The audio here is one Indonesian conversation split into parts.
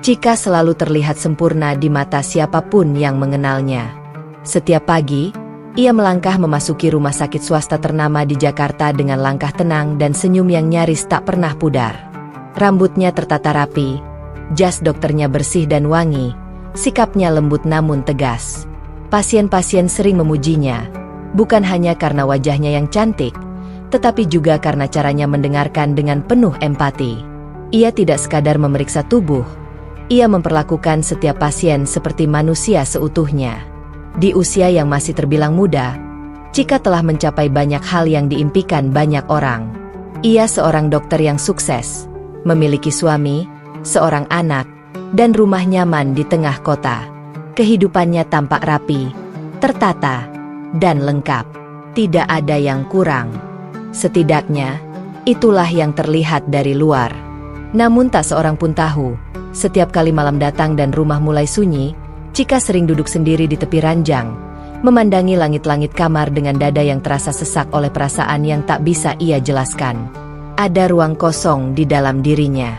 Chika selalu terlihat sempurna di mata siapapun yang mengenalnya. Setiap pagi, ia melangkah memasuki rumah sakit swasta ternama di Jakarta dengan langkah tenang dan senyum yang nyaris tak pernah pudar. Rambutnya tertata rapi, jas dokternya bersih dan wangi, sikapnya lembut namun tegas. Pasien-pasien sering memujinya, bukan hanya karena wajahnya yang cantik, tetapi juga karena caranya mendengarkan dengan penuh empati. Ia tidak sekadar memeriksa tubuh, ia memperlakukan setiap pasien seperti manusia seutuhnya. Di usia yang masih terbilang muda, Chika telah mencapai banyak hal yang diimpikan banyak orang. Ia seorang dokter yang sukses, memiliki suami, seorang anak, dan rumah nyaman di tengah kota. Kehidupannya tampak rapi, tertata, dan lengkap. Tidak ada yang kurang. Setidaknya, itulah yang terlihat dari luar. Namun tak seorang pun tahu, setiap kali malam datang dan rumah mulai sunyi, Chika sering duduk sendiri di tepi ranjang, memandangi langit-langit kamar dengan dada yang terasa sesak oleh perasaan yang tak bisa ia jelaskan. Ada ruang kosong di dalam dirinya.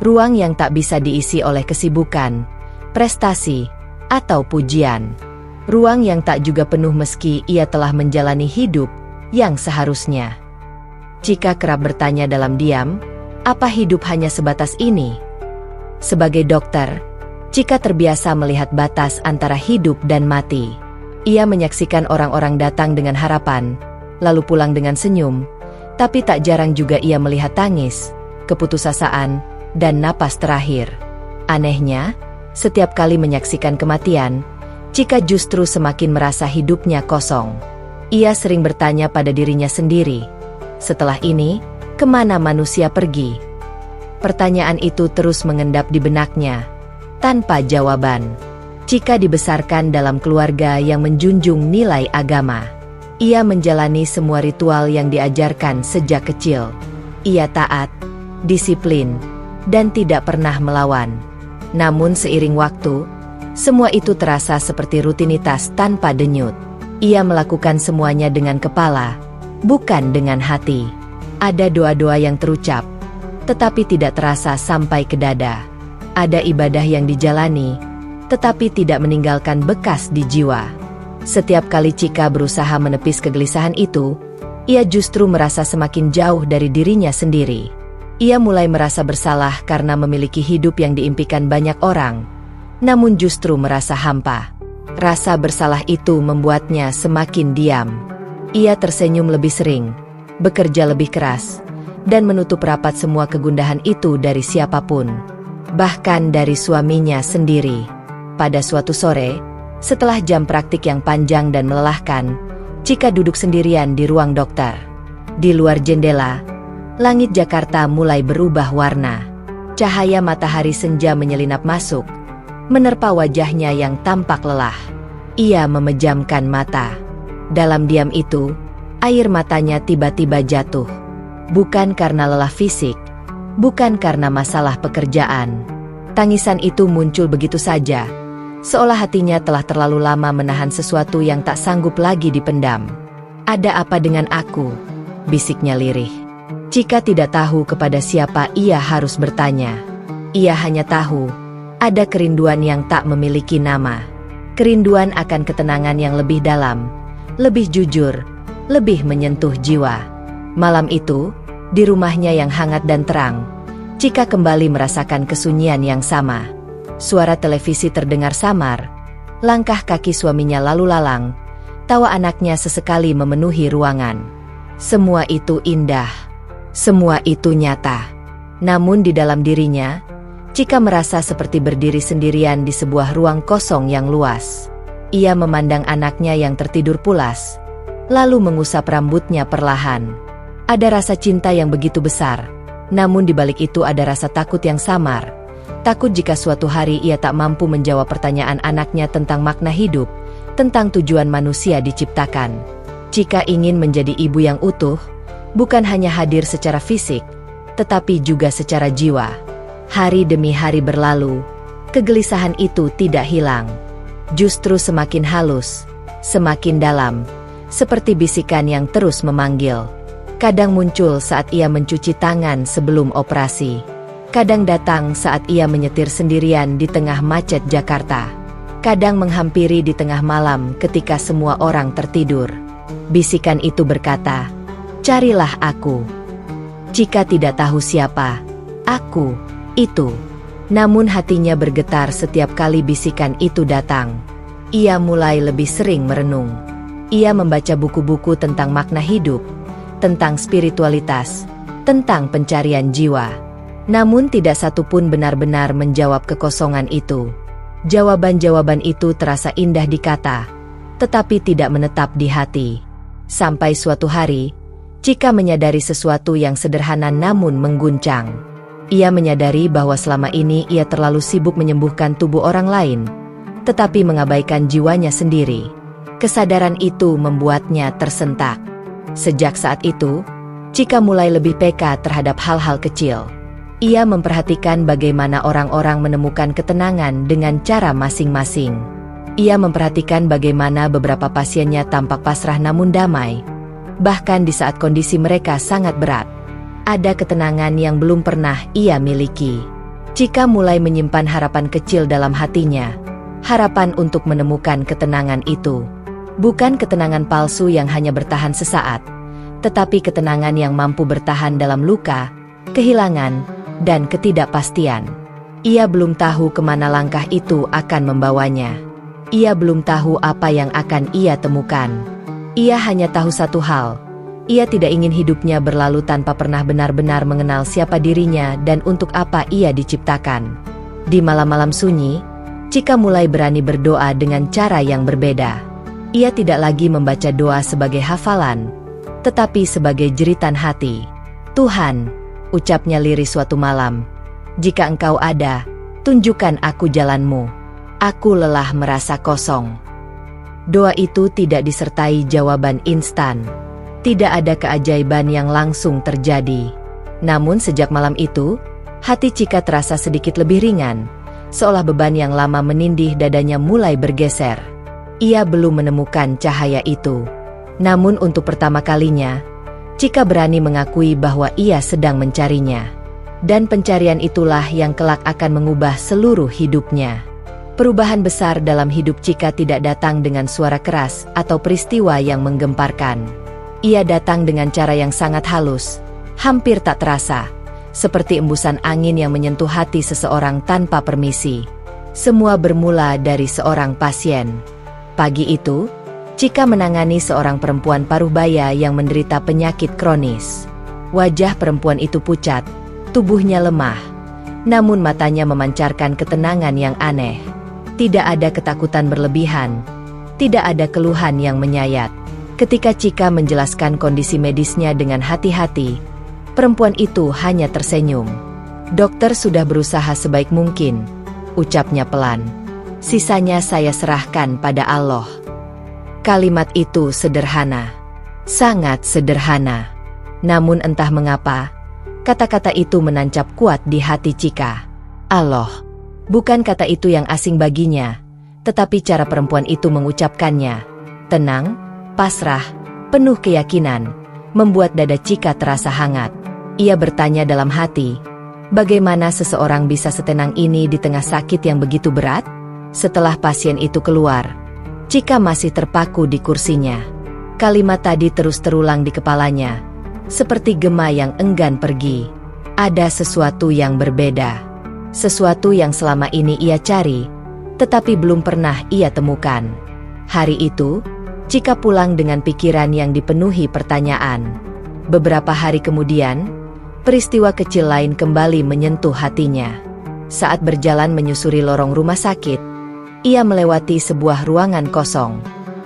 Ruang yang tak bisa diisi oleh kesibukan, prestasi, atau pujian. Ruang yang tak juga penuh meski ia telah menjalani hidup yang seharusnya. Chika kerap bertanya dalam diam, apa hidup hanya sebatas ini? Sebagai dokter, Chika terbiasa melihat batas antara hidup dan mati. Ia menyaksikan orang-orang datang dengan harapan, lalu pulang dengan senyum, tapi tak jarang juga ia melihat tangis, keputusasaan, dan napas terakhir. Anehnya, setiap kali menyaksikan kematian, Chika justru semakin merasa hidupnya kosong. Ia sering bertanya pada dirinya sendiri, setelah ini, kemana manusia pergi? Pertanyaan itu terus mengendap di benaknya, tanpa jawaban. Chika dibesarkan dalam keluarga yang menjunjung nilai agama. Ia menjalani semua ritual yang diajarkan sejak kecil. Ia taat, disiplin, dan tidak pernah melawan. Namun seiring waktu, semua itu terasa seperti rutinitas tanpa denyut. Ia melakukan semuanya dengan kepala, bukan dengan hati. Ada doa-doa yang terucap, tetapi tidak terasa sampai ke dada. Ada ibadah yang dijalani, tetapi tidak meninggalkan bekas di jiwa. Setiap kali Chika berusaha menepis kegelisahan itu, ia justru merasa semakin jauh dari dirinya sendiri. Ia mulai merasa bersalah karena memiliki hidup yang diimpikan banyak orang, namun justru merasa hampa. Rasa bersalah itu membuatnya semakin diam. Ia tersenyum lebih sering, bekerja lebih keras, dan menutup rapat semua kegundahan itu dari siapapun, bahkan dari suaminya sendiri. Pada suatu sore, setelah jam praktik yang panjang dan melelahkan, Chika duduk sendirian di ruang dokter. Di luar jendela, langit Jakarta mulai berubah warna. Cahaya matahari senja menyelinap masuk, menerpa wajahnya yang tampak lelah. Ia memejamkan mata. Dalam diam itu, air matanya tiba-tiba jatuh. Bukan karena lelah fisik, bukan karena masalah pekerjaan. Tangisan itu muncul begitu saja, seolah hatinya telah terlalu lama menahan sesuatu yang tak sanggup lagi dipendam. "Ada apa dengan aku?" bisiknya lirih. Chika tidak tahu kepada siapa ia harus bertanya. Ia hanya tahu, ada kerinduan yang tak memiliki nama. Kerinduan akan ketenangan yang lebih dalam, lebih jujur, lebih menyentuh jiwa. Malam itu, di rumahnya yang hangat dan terang, Chika kembali merasakan kesunyian yang sama. Suara televisi terdengar samar, langkah kaki suaminya lalu lalang, tawa anaknya sesekali memenuhi ruangan. Semua itu indah, semua itu nyata. Namun di dalam dirinya, Chika merasa seperti berdiri sendirian di sebuah ruang kosong yang luas. Ia memandang anaknya yang tertidur pulas, lalu mengusap rambutnya perlahan. Ada rasa cinta yang begitu besar, namun di balik itu ada rasa takut yang samar. Takut jika suatu hari ia tak mampu menjawab pertanyaan anaknya tentang makna hidup, tentang tujuan manusia diciptakan. Cika ingin menjadi ibu yang utuh, bukan hanya hadir secara fisik, tetapi juga secara jiwa. Hari demi hari berlalu, kegelisahan itu tidak hilang. Justru semakin halus, semakin dalam, seperti bisikan yang terus memanggil. Kadang muncul saat ia mencuci tangan sebelum operasi. Kadang datang saat ia menyetir sendirian di tengah macet Jakarta. Kadang menghampiri di tengah malam ketika semua orang tertidur. Bisikan itu berkata, "Carilah aku." Cika tidak tahu siapa aku itu. Namun hatinya bergetar setiap kali bisikan itu datang. Ia mulai lebih sering merenung. Ia membaca buku-buku tentang makna hidup, tentang spiritualitas, tentang pencarian jiwa. Namun tidak satu pun benar-benar menjawab kekosongan itu. Jawaban-jawaban itu terasa indah di kata, tetapi tidak menetap di hati. Sampai suatu hari, Cika menyadari sesuatu yang sederhana namun mengguncang. Ia menyadari bahwa selama ini ia terlalu sibuk menyembuhkan tubuh orang lain, tetapi mengabaikan jiwanya sendiri. Kesadaran itu membuatnya tersentak. Sejak saat itu, Cika mulai lebih peka terhadap hal-hal kecil. Ia memperhatikan bagaimana orang-orang menemukan ketenangan dengan cara masing-masing. Ia memperhatikan bagaimana beberapa pasiennya tampak pasrah namun damai. Bahkan di saat kondisi mereka sangat berat, ada ketenangan yang belum pernah ia miliki. Cika mulai menyimpan harapan kecil dalam hatinya. Harapan untuk menemukan ketenangan itu. Bukan ketenangan palsu yang hanya bertahan sesaat, tetapi ketenangan yang mampu bertahan dalam luka, kehilangan, dan ketidakpastian. Ia belum tahu kemana langkah itu akan membawanya. Ia belum tahu apa yang akan ia temukan. Ia hanya tahu satu hal. Ia tidak ingin hidupnya berlalu tanpa pernah benar-benar mengenal siapa dirinya dan untuk apa ia diciptakan. Di malam-malam sunyi, Cika mulai berani berdoa dengan cara yang berbeda. Ia tidak lagi membaca doa sebagai hafalan, tetapi sebagai jeritan hati. "Tuhan," ucapnya lirih suatu malam, "jika Engkau ada, tunjukkan aku jalan-Mu. Aku lelah merasa kosong." Doa itu tidak disertai jawaban instan. Tidak ada keajaiban yang langsung terjadi. Namun sejak malam itu, hati Cika terasa sedikit lebih ringan, seolah beban yang lama menindih dadanya mulai bergeser. Ia belum menemukan cahaya itu. Namun untuk pertama kalinya, Cika berani mengakui bahwa ia sedang mencarinya. Dan pencarian itulah yang kelak akan mengubah seluruh hidupnya. Perubahan besar dalam hidup Cika tidak datang dengan suara keras atau peristiwa yang menggemparkan. Ia datang dengan cara yang sangat halus, hampir tak terasa, seperti embusan angin yang menyentuh hati seseorang tanpa permisi. Semua bermula dari seorang pasien. Pagi itu, Cika menangani seorang perempuan paruh baya yang menderita penyakit kronis. Wajah perempuan itu pucat, tubuhnya lemah, namun matanya memancarkan ketenangan yang aneh. Tidak ada ketakutan berlebihan, tidak ada keluhan yang menyayat. Ketika Cika menjelaskan kondisi medisnya dengan hati-hati, perempuan itu hanya tersenyum. "Dokter sudah berusaha sebaik mungkin," ucapnya pelan. "Sisanya saya serahkan pada Allah." Kalimat itu sederhana, sangat sederhana. Namun entah mengapa, kata-kata itu menancap kuat di hati Cika. Allah. Bukan kata itu yang asing baginya, tetapi cara perempuan itu mengucapkannya. Tenang, pasrah, penuh keyakinan, membuat dada Cika terasa hangat. Ia bertanya dalam hati, bagaimana seseorang bisa setenang ini di tengah sakit yang begitu berat? Setelah pasien itu keluar, Cika masih terpaku di kursinya. Kalimat tadi terus terulang di kepalanya, seperti gema yang enggan pergi. Ada sesuatu yang berbeda. Sesuatu yang selama ini ia cari, tetapi belum pernah ia temukan. Hari itu, Cika pulang dengan pikiran yang dipenuhi pertanyaan. Beberapa hari kemudian, peristiwa kecil lain kembali menyentuh hatinya. Saat berjalan menyusuri lorong rumah sakit, ia melewati sebuah ruangan kosong.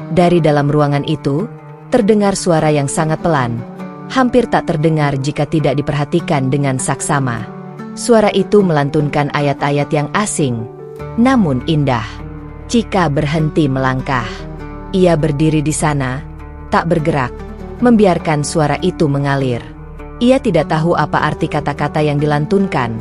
Dari dalam ruangan itu, terdengar suara yang sangat pelan, hampir tak terdengar jika tidak diperhatikan dengan saksama. Suara itu melantunkan ayat-ayat yang asing, namun indah. Cika berhenti melangkah. Ia berdiri di sana, tak bergerak, membiarkan suara itu mengalir. Ia tidak tahu apa arti kata-kata yang dilantunkan,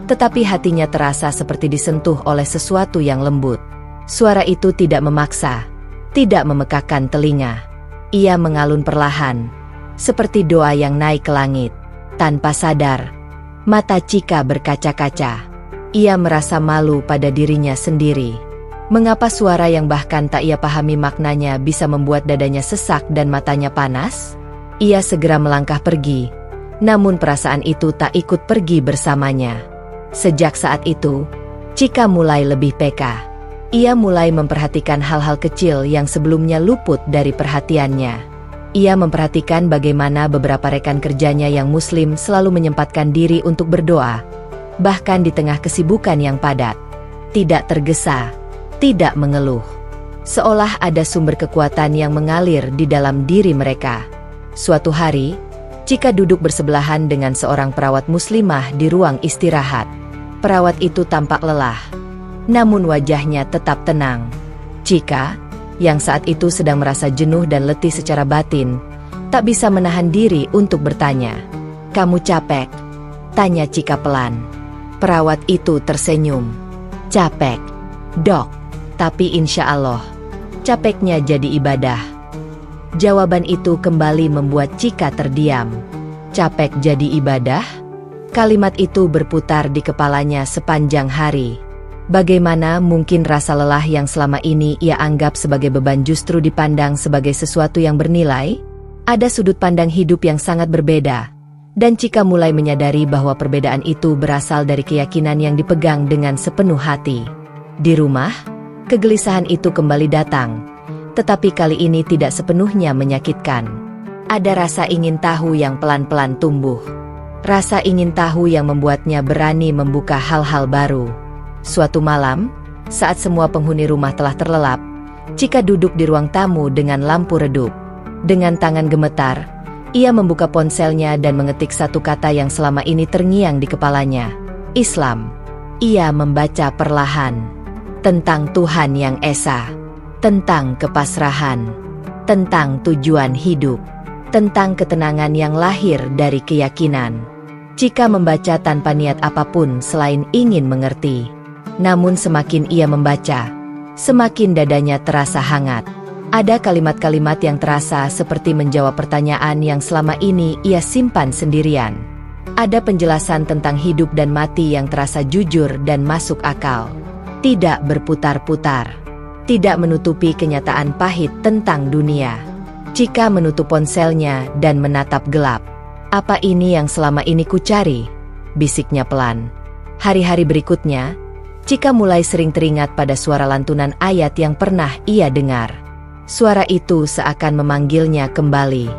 tetapi hatinya terasa seperti disentuh oleh sesuatu yang lembut. Suara itu tidak memaksa, tidak memekakkan telinga. Ia mengalun perlahan, seperti doa yang naik ke langit. Tanpa sadar, mata Chika berkaca-kaca. Ia merasa malu pada dirinya sendiri. Mengapa suara yang bahkan tak ia pahami maknanya bisa membuat dadanya sesak dan matanya panas? Ia segera melangkah pergi, namun perasaan itu tak ikut pergi bersamanya. Sejak saat itu, Chika mulai lebih peka. Ia mulai memperhatikan hal-hal kecil yang sebelumnya luput dari perhatiannya. Ia memperhatikan bagaimana beberapa rekan kerjanya yang muslim selalu menyempatkan diri untuk berdoa, bahkan di tengah kesibukan yang padat. Tidak tergesa, tidak mengeluh. Seolah ada sumber kekuatan yang mengalir di dalam diri mereka. Suatu hari, Chika duduk bersebelahan dengan seorang perawat muslimah di ruang istirahat. Perawat itu tampak lelah, namun wajahnya tetap tenang. Chika, yang saat itu sedang merasa jenuh dan letih secara batin, tak bisa menahan diri untuk bertanya. "Kamu capek?" tanya Chika pelan. Perawat itu tersenyum. "Capek, Dok, tapi insya Allah, capeknya jadi ibadah." Jawaban itu kembali membuat Chika terdiam. Capek jadi ibadah? Kalimat itu berputar di kepalanya sepanjang hari. Bagaimana mungkin rasa lelah yang selama ini ia anggap sebagai beban justru dipandang sebagai sesuatu yang bernilai? Ada sudut pandang hidup yang sangat berbeda, dan Chika mulai menyadari bahwa perbedaan itu berasal dari keyakinan yang dipegang dengan sepenuh hati. Di rumah, kegelisahan itu kembali datang, tetapi kali ini tidak sepenuhnya menyakitkan. Ada rasa ingin tahu yang pelan-pelan tumbuh. Rasa ingin tahu yang membuatnya berani membuka hal-hal baru. Suatu malam, saat semua penghuni rumah telah terlelap, Chika duduk di ruang tamu dengan lampu redup. Dengan tangan gemetar, ia membuka ponselnya dan mengetik satu kata yang selama ini terngiang di kepalanya. Islam. Ia membaca perlahan. Tentang Tuhan yang Esa. Tentang kepasrahan. Tentang tujuan hidup. Tentang ketenangan yang lahir dari keyakinan. Chika membaca tanpa niat apapun selain ingin mengerti. Namun semakin ia membaca, semakin dadanya terasa hangat. Ada kalimat-kalimat yang terasa seperti menjawab pertanyaan yang selama ini ia simpan sendirian. Ada penjelasan tentang hidup dan mati yang terasa jujur dan masuk akal. Tidak berputar-putar. Tidak menutupi kenyataan pahit tentang dunia. Chika menutup ponselnya dan menatap gelap. "Apa ini yang selama ini kucari?" bisiknya pelan. Hari-hari berikutnya, Chika mulai sering teringat pada suara lantunan ayat yang pernah ia dengar. Suara itu seakan memanggilnya kembali.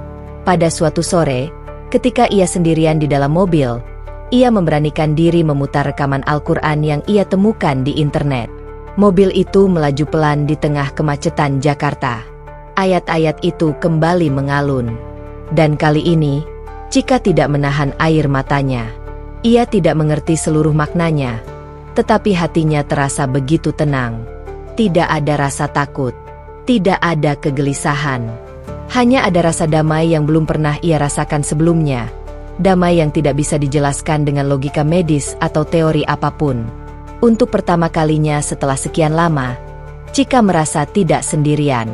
Pada suatu sore, ketika ia sendirian di dalam mobil, ia memberanikan diri memutar rekaman Al-Quran yang ia temukan di internet. Mobil itu melaju pelan di tengah kemacetan Jakarta. Ayat-ayat itu kembali mengalun. Dan kali ini, Chika tidak menahan air matanya. Ia tidak mengerti seluruh maknanya, tetapi hatinya terasa begitu tenang. Tidak ada rasa takut, tidak ada kegelisahan. Hanya ada rasa damai yang belum pernah ia rasakan sebelumnya. Damai yang tidak bisa dijelaskan dengan logika medis atau teori apapun. Untuk pertama kalinya setelah sekian lama, Chika merasa tidak sendirian.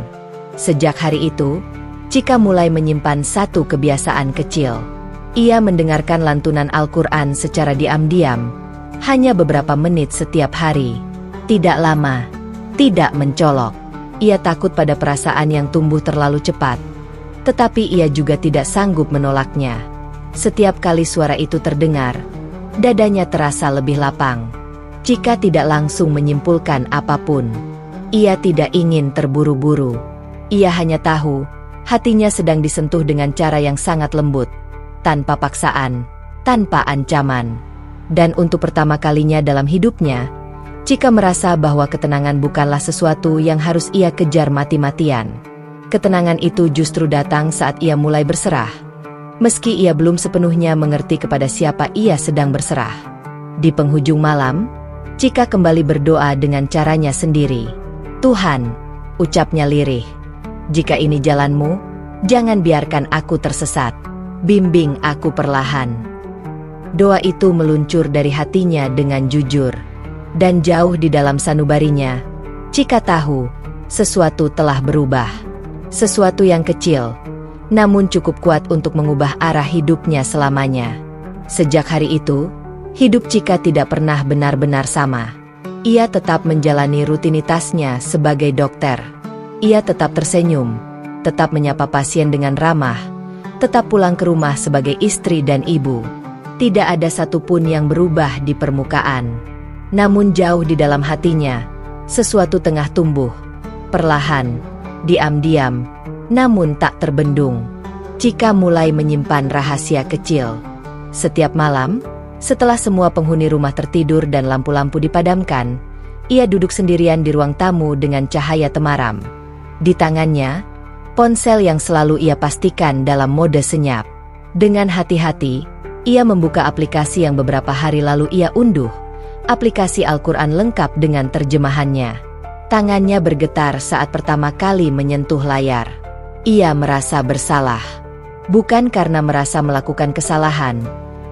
Sejak hari itu, Chika mulai menyimpan satu kebiasaan kecil. Ia mendengarkan lantunan Al-Quran secara diam-diam, hanya beberapa menit setiap hari. Tidak lama, tidak mencolok. Ia takut pada perasaan yang tumbuh terlalu cepat, tetapi ia juga tidak sanggup menolaknya. Setiap kali suara itu terdengar, dadanya terasa lebih lapang. Chika tidak langsung menyimpulkan apapun. Ia tidak ingin terburu-buru. Ia hanya tahu, hatinya sedang disentuh dengan cara yang sangat lembut, tanpa paksaan, tanpa ancaman. Dan untuk pertama kalinya dalam hidupnya, Chika merasa bahwa ketenangan bukanlah sesuatu yang harus ia kejar mati-matian. Ketenangan itu justru datang saat ia mulai berserah. Meski ia belum sepenuhnya mengerti kepada siapa ia sedang berserah. Di penghujung malam, Chika kembali berdoa dengan caranya sendiri. "Tuhan," ucapnya lirih, "jika ini jalanmu, Jangan biarkan aku tersesat. Bimbing aku perlahan. Doa itu meluncur dari hatinya dengan jujur. Dan jauh di dalam sanubarinya, Chika tahu, sesuatu telah berubah. Sesuatu yang kecil, namun cukup kuat untuk mengubah arah hidupnya selamanya. Sejak hari itu, hidup Chika tidak pernah benar-benar sama. Ia tetap menjalani rutinitasnya sebagai dokter. Ia tetap tersenyum, tetap menyapa pasien dengan ramah, tetap pulang ke rumah sebagai istri dan ibu. Tidak ada satupun yang berubah di permukaan. Namun jauh di dalam hatinya, sesuatu tengah tumbuh. Perlahan, diam-diam, namun tak terbendung. Chika mulai menyimpan rahasia kecil. Setiap malam, setelah semua penghuni rumah tertidur dan lampu-lampu dipadamkan, ia duduk sendirian di ruang tamu dengan cahaya temaram. Di tangannya, ponsel yang selalu ia pastikan dalam mode senyap. Dengan hati-hati, ia membuka aplikasi yang beberapa hari lalu ia unduh, aplikasi Al-Quran lengkap dengan terjemahannya. Tangannya bergetar saat pertama kali menyentuh layar. Ia merasa bersalah. Bukan karena merasa melakukan kesalahan,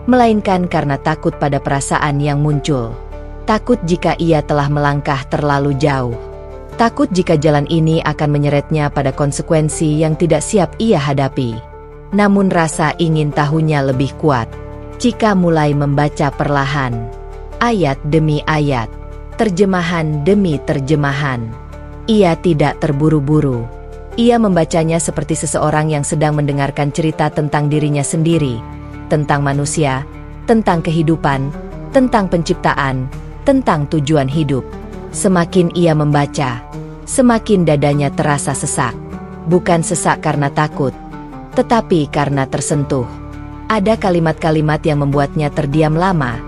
melainkan karena takut pada perasaan yang muncul. Takut jika ia telah melangkah terlalu jauh. Takut jika jalan ini akan menyeretnya pada konsekuensi yang tidak siap ia hadapi. Namun rasa ingin tahunya lebih kuat. Chika mulai membaca perlahan. Ayat demi ayat. Terjemahan demi terjemahan. Ia tidak terburu-buru. Ia membacanya seperti seseorang yang sedang mendengarkan cerita tentang dirinya sendiri. Tentang manusia, tentang kehidupan, tentang penciptaan, tentang tujuan hidup. Semakin ia membaca, semakin dadanya terasa sesak. Bukan sesak karena takut, tetapi karena tersentuh. Ada kalimat-kalimat yang membuatnya terdiam lama,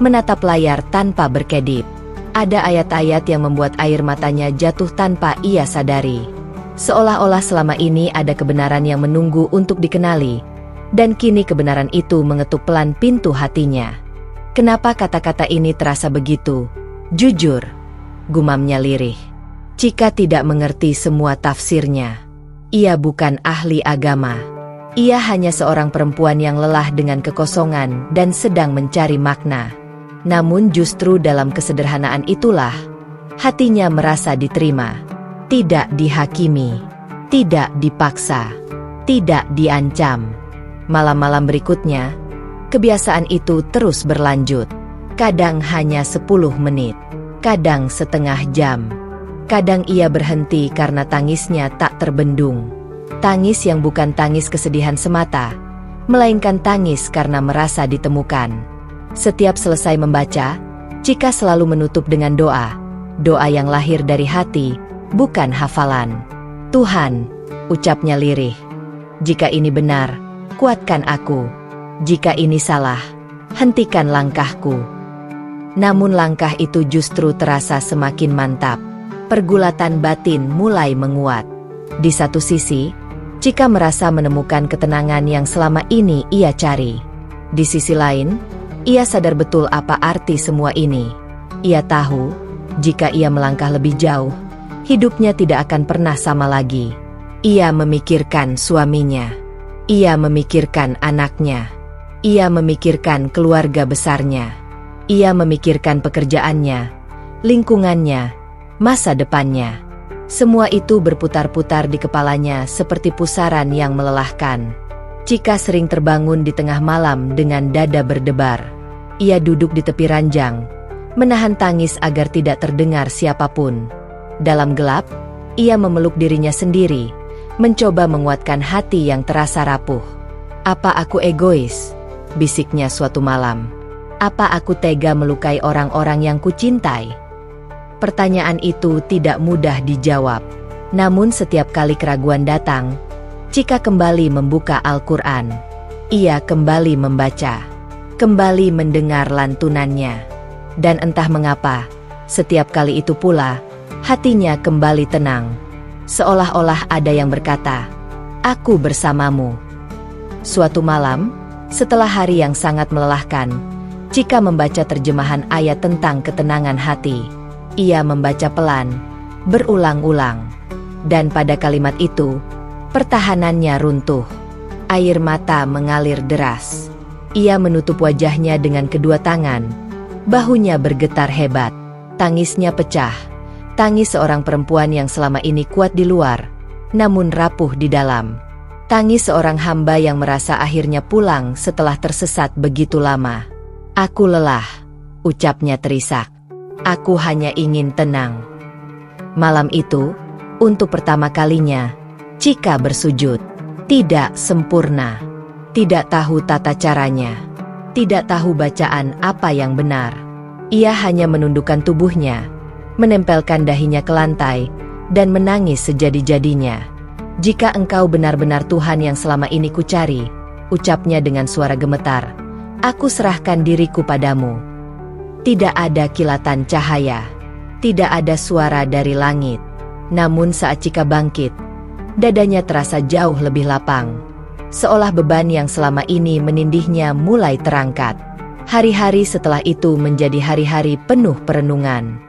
menatap layar tanpa berkedip. Ada ayat-ayat yang membuat air matanya jatuh tanpa ia sadari. Seolah-olah selama ini ada kebenaran yang menunggu untuk dikenali. Dan kini kebenaran itu mengetuk pelan pintu hatinya. Kenapa kata-kata ini terasa begitu jujur? Gumamnya lirih. Chika tidak mengerti semua tafsirnya. Ia bukan ahli agama. Ia hanya seorang perempuan yang lelah dengan kekosongan dan sedang mencari makna. Namun justru dalam kesederhanaan itulah, hatinya merasa diterima. Tidak dihakimi, tidak dipaksa, tidak diancam. Malam-malam berikutnya, kebiasaan itu terus berlanjut. Kadang hanya 10 menit, kadang setengah jam. Kadang ia berhenti karena tangisnya tak terbendung. Tangis yang bukan tangis kesedihan semata, melainkan tangis karena merasa ditemukan. Setiap selesai membaca, Chika selalu menutup dengan doa. Doa yang lahir dari hati, bukan hafalan. Tuhan, ucapnya lirih. Jika ini benar, kuatkan aku. Jika ini salah, hentikan langkahku. Namun langkah itu justru terasa semakin mantap. Pergulatan batin mulai menguat. Di satu sisi, Chika merasa menemukan ketenangan yang selama ini ia cari. Di sisi lain, ia sadar betul apa arti semua ini. Ia tahu, jika ia melangkah lebih jauh, hidupnya tidak akan pernah sama lagi. Ia memikirkan suaminya. Ia memikirkan anaknya. Ia memikirkan keluarga besarnya. Ia memikirkan pekerjaannya, lingkungannya, masa depannya. Semua itu berputar-putar di kepalanya seperti pusaran yang melelahkan. Chika sering terbangun di tengah malam dengan dada berdebar. Ia duduk di tepi ranjang, menahan tangis agar tidak terdengar siapapun. Dalam gelap, ia memeluk dirinya sendiri, mencoba menguatkan hati yang terasa rapuh. Apa aku egois? Bisiknya suatu malam. Apa aku tega melukai orang-orang yang kucintai? Pertanyaan itu tidak mudah dijawab. Namun setiap kali keraguan datang, Chika kembali membuka Al-Quran. Ia kembali membaca, kembali mendengar lantunannya. Dan entah mengapa, setiap kali itu pula, hatinya kembali tenang. Seolah-olah ada yang berkata, "Aku bersamamu." Suatu malam, setelah hari yang sangat melelahkan, Chika membaca terjemahan ayat tentang ketenangan hati. Ia membaca pelan, berulang-ulang. Dan pada kalimat itu, Pertahanannya runtuh. Air mata mengalir deras. Ia menutup wajahnya dengan kedua tangan. Bahunya bergetar hebat. Tangisnya pecah. Tangis seorang perempuan yang selama ini kuat di luar, namun rapuh di dalam. Tangis seorang hamba yang merasa akhirnya pulang setelah tersesat begitu lama. Aku lelah, ucapnya terisak. Aku hanya ingin tenang. Malam itu, untuk pertama kalinya, Chika bersujud. Tidak sempurna. Tidak tahu tata caranya. Tidak tahu bacaan apa yang benar. Ia hanya menundukkan tubuhnya, menempelkan dahinya ke lantai, dan menangis sejadi-jadinya. Jika engkau benar-benar Tuhan yang selama ini kucari, ucapnya dengan suara gemetar, aku serahkan diriku padamu. Tidak ada kilatan cahaya. Tidak ada suara dari langit. Namun saat Chika bangkit, dadanya terasa jauh lebih lapang. Seolah beban yang selama ini menindihnya mulai terangkat. Hari-hari setelah itu menjadi hari-hari penuh perenungan.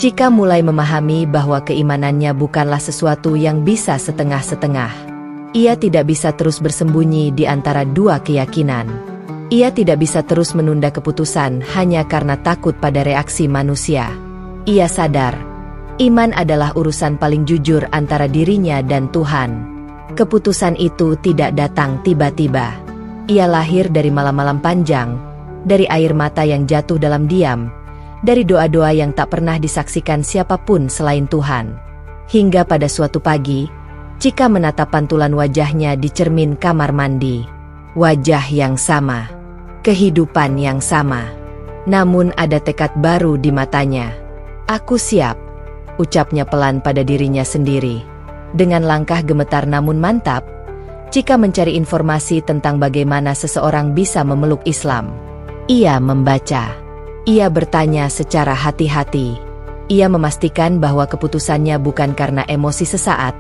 Chika mulai memahami bahwa keimanannya bukanlah sesuatu yang bisa setengah-setengah. Ia tidak bisa terus bersembunyi di antara dua keyakinan. Ia tidak bisa terus menunda keputusan hanya karena takut pada reaksi manusia. Ia sadar, iman adalah urusan paling jujur antara dirinya dan Tuhan. Keputusan itu tidak datang tiba-tiba. Ia lahir dari malam-malam panjang, dari air mata yang jatuh dalam diam, dari doa-doa yang tak pernah disaksikan siapapun selain Tuhan. Hingga pada suatu pagi, Chika menatap pantulan wajahnya di cermin kamar mandi. Wajah yang sama, kehidupan yang sama. Namun ada tekad baru di matanya. Aku siap, ucapnya pelan pada dirinya sendiri. Dengan langkah gemetar namun mantap, Chika mencari informasi tentang bagaimana seseorang bisa memeluk Islam. Ia membaca. Ia bertanya secara hati-hati. Ia memastikan bahwa keputusannya bukan karena emosi sesaat,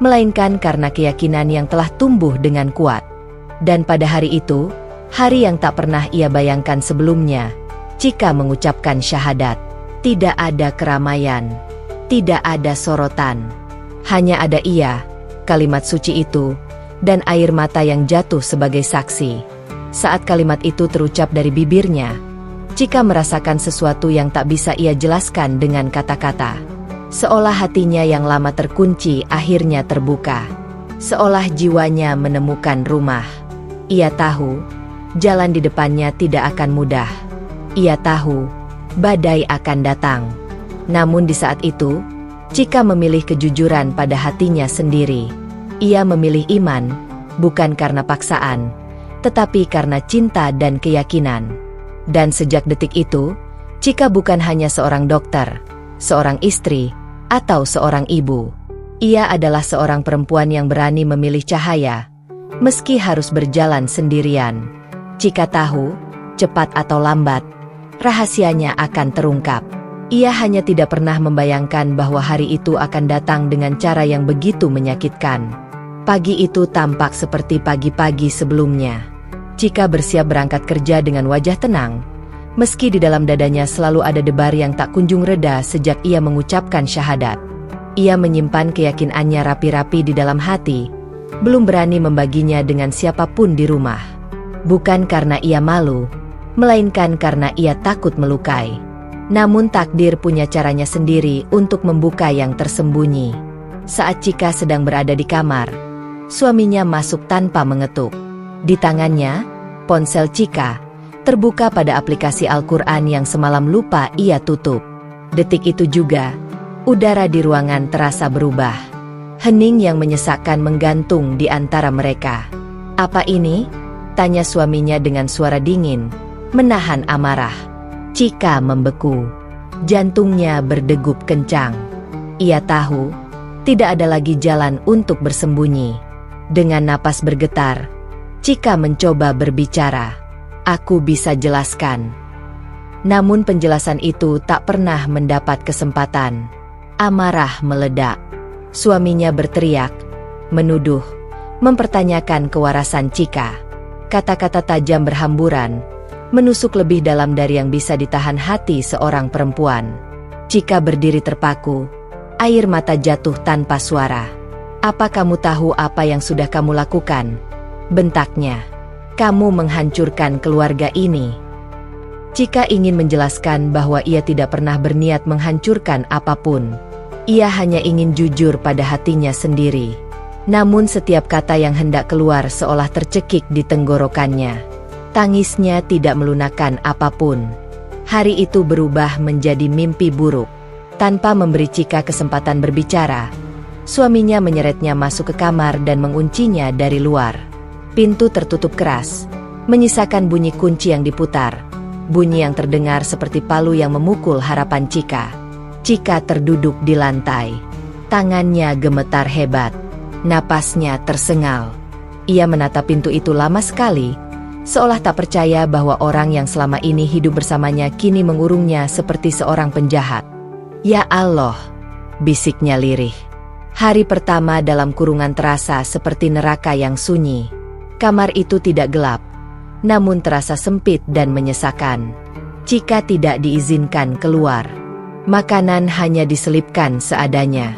melainkan karena keyakinan yang telah tumbuh dengan kuat. Dan pada hari itu, hari yang tak pernah ia bayangkan sebelumnya, Chika mengucapkan syahadat. Tidak ada keramaian, tidak ada sorotan. Hanya ada ia, kalimat suci itu, dan air mata yang jatuh sebagai saksi. Saat kalimat itu terucap dari bibirnya, Chika merasakan sesuatu yang tak bisa ia jelaskan dengan kata-kata. Seolah hatinya yang lama terkunci akhirnya terbuka. Seolah jiwanya menemukan rumah. Ia tahu, jalan di depannya tidak akan mudah. Ia tahu, badai akan datang. Namun di saat itu, Chika memilih kejujuran pada hatinya sendiri. Ia memilih iman, bukan karena paksaan, tetapi karena cinta dan keyakinan. Dan sejak detik itu, Chika bukan hanya seorang dokter, seorang istri, atau seorang ibu. Ia adalah seorang perempuan yang berani memilih cahaya, meski harus berjalan sendirian. Chika tahu, cepat atau lambat, rahasianya akan terungkap. Ia hanya tidak pernah membayangkan bahwa hari itu akan datang dengan cara yang begitu menyakitkan. Pagi itu tampak seperti pagi-pagi sebelumnya. Chika bersiap berangkat kerja dengan wajah tenang, meski di dalam dadanya selalu ada debar yang tak kunjung reda sejak ia mengucapkan syahadat. Ia menyimpan keyakinannya rapi-rapi di dalam hati, belum berani membaginya dengan siapapun di rumah. Bukan karena ia malu, melainkan karena ia takut melukai. Namun takdir punya caranya sendiri untuk membuka yang tersembunyi. Saat Chika sedang berada di kamar, suaminya masuk tanpa mengetuk. Di tangannya, ponsel Chika terbuka pada aplikasi Al-Quran yang semalam lupa ia tutup. Detik itu juga, udara di ruangan terasa berubah. Hening yang menyesakkan menggantung di antara mereka. "Apa ini?" tanya suaminya dengan suara dingin, menahan amarah. Chika membeku. Jantungnya berdegup kencang. Ia tahu, tidak ada lagi jalan untuk bersembunyi. Dengan napas bergetar, Chika mencoba berbicara. "Aku bisa jelaskan." Namun penjelasan itu tak pernah mendapat kesempatan. Amarah meledak. Suaminya berteriak, menuduh, mempertanyakan kewarasan Chika. Kata-kata tajam berhamburan, menusuk lebih dalam dari yang bisa ditahan hati seorang perempuan. Chika berdiri terpaku, air mata jatuh tanpa suara. Apa kamu tahu apa yang sudah kamu lakukan? Bentaknya. Kamu menghancurkan keluarga ini. Cika ingin menjelaskan bahwa ia tidak pernah berniat menghancurkan apapun. Ia hanya ingin jujur pada hatinya sendiri. Namun setiap kata yang hendak keluar seolah tercekik di tenggorokannya. Tangisnya tidak melunakkan apapun. Hari itu berubah menjadi mimpi buruk. Tanpa memberi Cika kesempatan berbicara, suaminya menyeretnya masuk ke kamar dan menguncinya dari luar. Pintu tertutup keras, menyisakan bunyi kunci yang diputar. Bunyi yang terdengar seperti palu yang memukul harapan Cika. Cika terduduk di lantai. Tangannya gemetar hebat. Napasnya tersengal. Ia menatap pintu itu lama sekali, seolah tak percaya bahwa orang yang selama ini hidup bersamanya kini mengurungnya seperti seorang penjahat. Ya Allah, bisiknya lirih. Hari pertama dalam kurungan terasa seperti neraka yang sunyi. Kamar itu tidak gelap, namun terasa sempit dan menyesakan. Cika tidak diizinkan keluar. Makanan hanya diselipkan seadanya.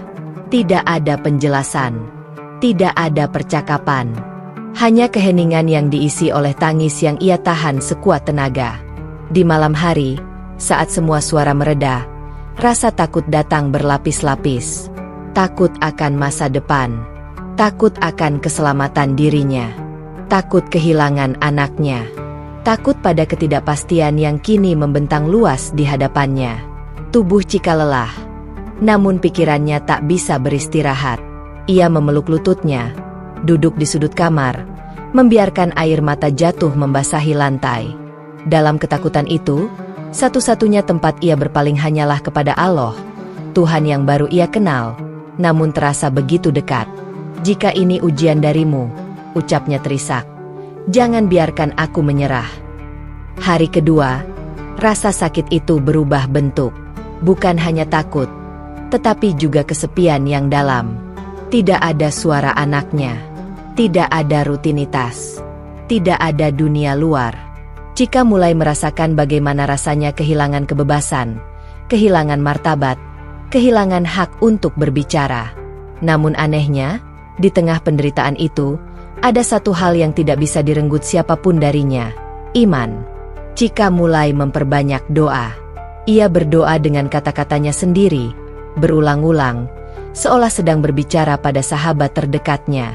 Tidak ada penjelasan. Tidak ada percakapan. Hanya keheningan yang diisi oleh tangis yang ia tahan sekuat tenaga. Di malam hari, saat semua suara mereda, rasa takut datang berlapis-lapis. Takut akan masa depan. Takut akan keselamatan dirinya. Takut kehilangan anaknya. Takut pada ketidakpastian yang kini membentang luas di hadapannya. Tubuh Cika lelah, namun pikirannya tak bisa beristirahat. Ia memeluk lututnya, duduk di sudut kamar, membiarkan air mata jatuh membasahi lantai. Dalam ketakutan itu, satu-satunya tempat ia berpaling hanyalah kepada Allah, Tuhan yang baru ia kenal, namun terasa begitu dekat. Jika ini ujian darimu, ucapnya terisak, jangan biarkan aku menyerah. Hari kedua, rasa sakit itu berubah bentuk. Bukan hanya takut, tetapi juga kesepian yang dalam. Tidak ada suara anaknya. Tidak ada rutinitas. Tidak ada dunia luar. Cika mulai merasakan bagaimana rasanya kehilangan kebebasan, kehilangan martabat, kehilangan hak untuk berbicara. Namun anehnya, di tengah penderitaan itu, ada satu hal yang tidak bisa direnggut siapapun darinya, iman. Cika mulai memperbanyak doa. Ia berdoa dengan kata-katanya sendiri, berulang-ulang, seolah sedang berbicara pada sahabat terdekatnya.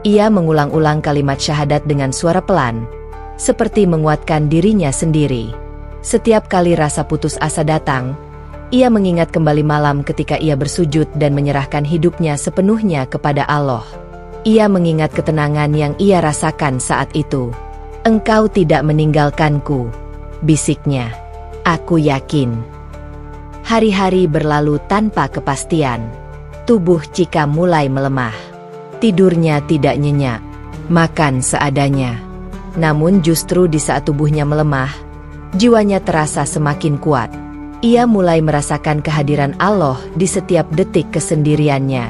Ia mengulang-ulang kalimat syahadat dengan suara pelan, seperti menguatkan dirinya sendiri. Setiap kali rasa putus asa datang, ia mengingat kembali malam ketika ia bersujud dan menyerahkan hidupnya sepenuhnya kepada Allah. Ia mengingat ketenangan yang ia rasakan saat itu. Engkau tidak meninggalkanku, bisiknya. Aku yakin. Hari-hari berlalu tanpa kepastian. Tubuh Cika mulai melemah. Tidurnya tidak nyenyak, makan seadanya. Namun justru di saat tubuhnya melemah, jiwanya terasa semakin kuat. Ia mulai merasakan kehadiran Allah di setiap detik kesendiriannya.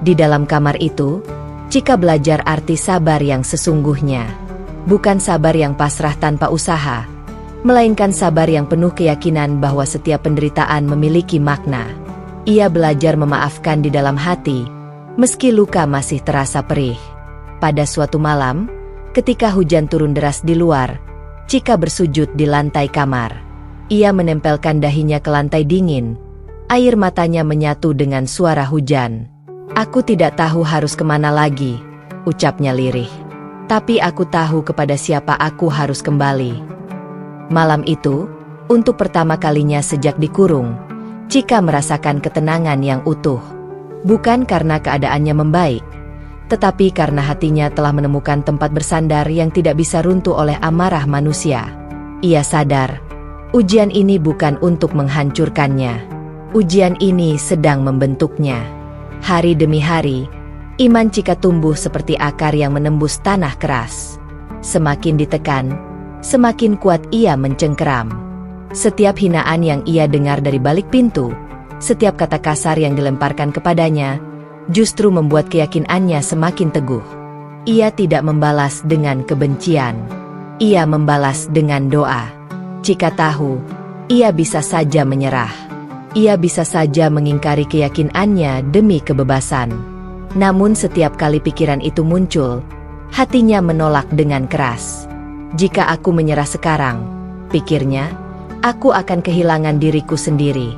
Di dalam kamar itu, Cika belajar arti sabar yang sesungguhnya. Bukan sabar yang pasrah tanpa usaha, melainkan sabar yang penuh keyakinan bahwa setiap penderitaan memiliki makna. Ia belajar memaafkan di dalam hati, meski luka masih terasa perih. Pada suatu malam, ketika hujan turun deras di luar, Cika bersujud di lantai kamar. Ia menempelkan dahinya ke lantai dingin. Air matanya menyatu dengan suara hujan. Aku tidak tahu harus kemana lagi, ucapnya lirih. Tapi aku tahu kepada siapa aku harus kembali. Malam itu, untuk pertama kalinya sejak dikurung, Cika merasakan ketenangan yang utuh. Bukan karena keadaannya membaik, tetapi karena hatinya telah menemukan tempat bersandar yang tidak bisa runtuh oleh amarah manusia. Ia sadar, ujian ini bukan untuk menghancurkannya. Ujian ini sedang membentuknya. Hari demi hari, iman Cika tumbuh seperti akar yang menembus tanah keras. Semakin ditekan, semakin kuat ia mencengkeram. Setiap hinaan yang ia dengar dari balik pintu, setiap kata kasar yang dilemparkan kepadanya, justru membuat keyakinannya semakin teguh. Ia tidak membalas dengan kebencian. Ia membalas dengan doa. Cika tahu, ia bisa saja menyerah. Ia bisa saja mengingkari keyakinannya demi kebebasan. Namun setiap kali pikiran itu muncul, hatinya menolak dengan keras. Jika aku menyerah sekarang, pikirnya, aku akan kehilangan diriku sendiri.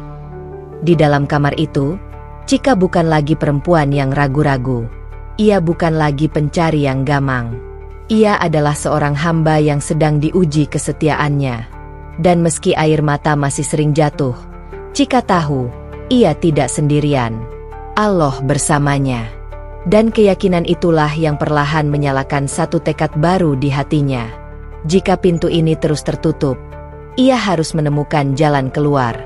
Di dalam kamar itu, Chika bukan lagi perempuan yang ragu-ragu. Ia bukan lagi pencari yang gamang. Ia adalah seorang hamba yang sedang diuji kesetiaannya. Dan meski air mata masih sering jatuh, Chika tahu, ia tidak sendirian. Allah bersamanya. Dan keyakinan itulah yang perlahan menyalakan satu tekad baru di hatinya. Jika pintu ini terus tertutup, ia harus menemukan jalan keluar.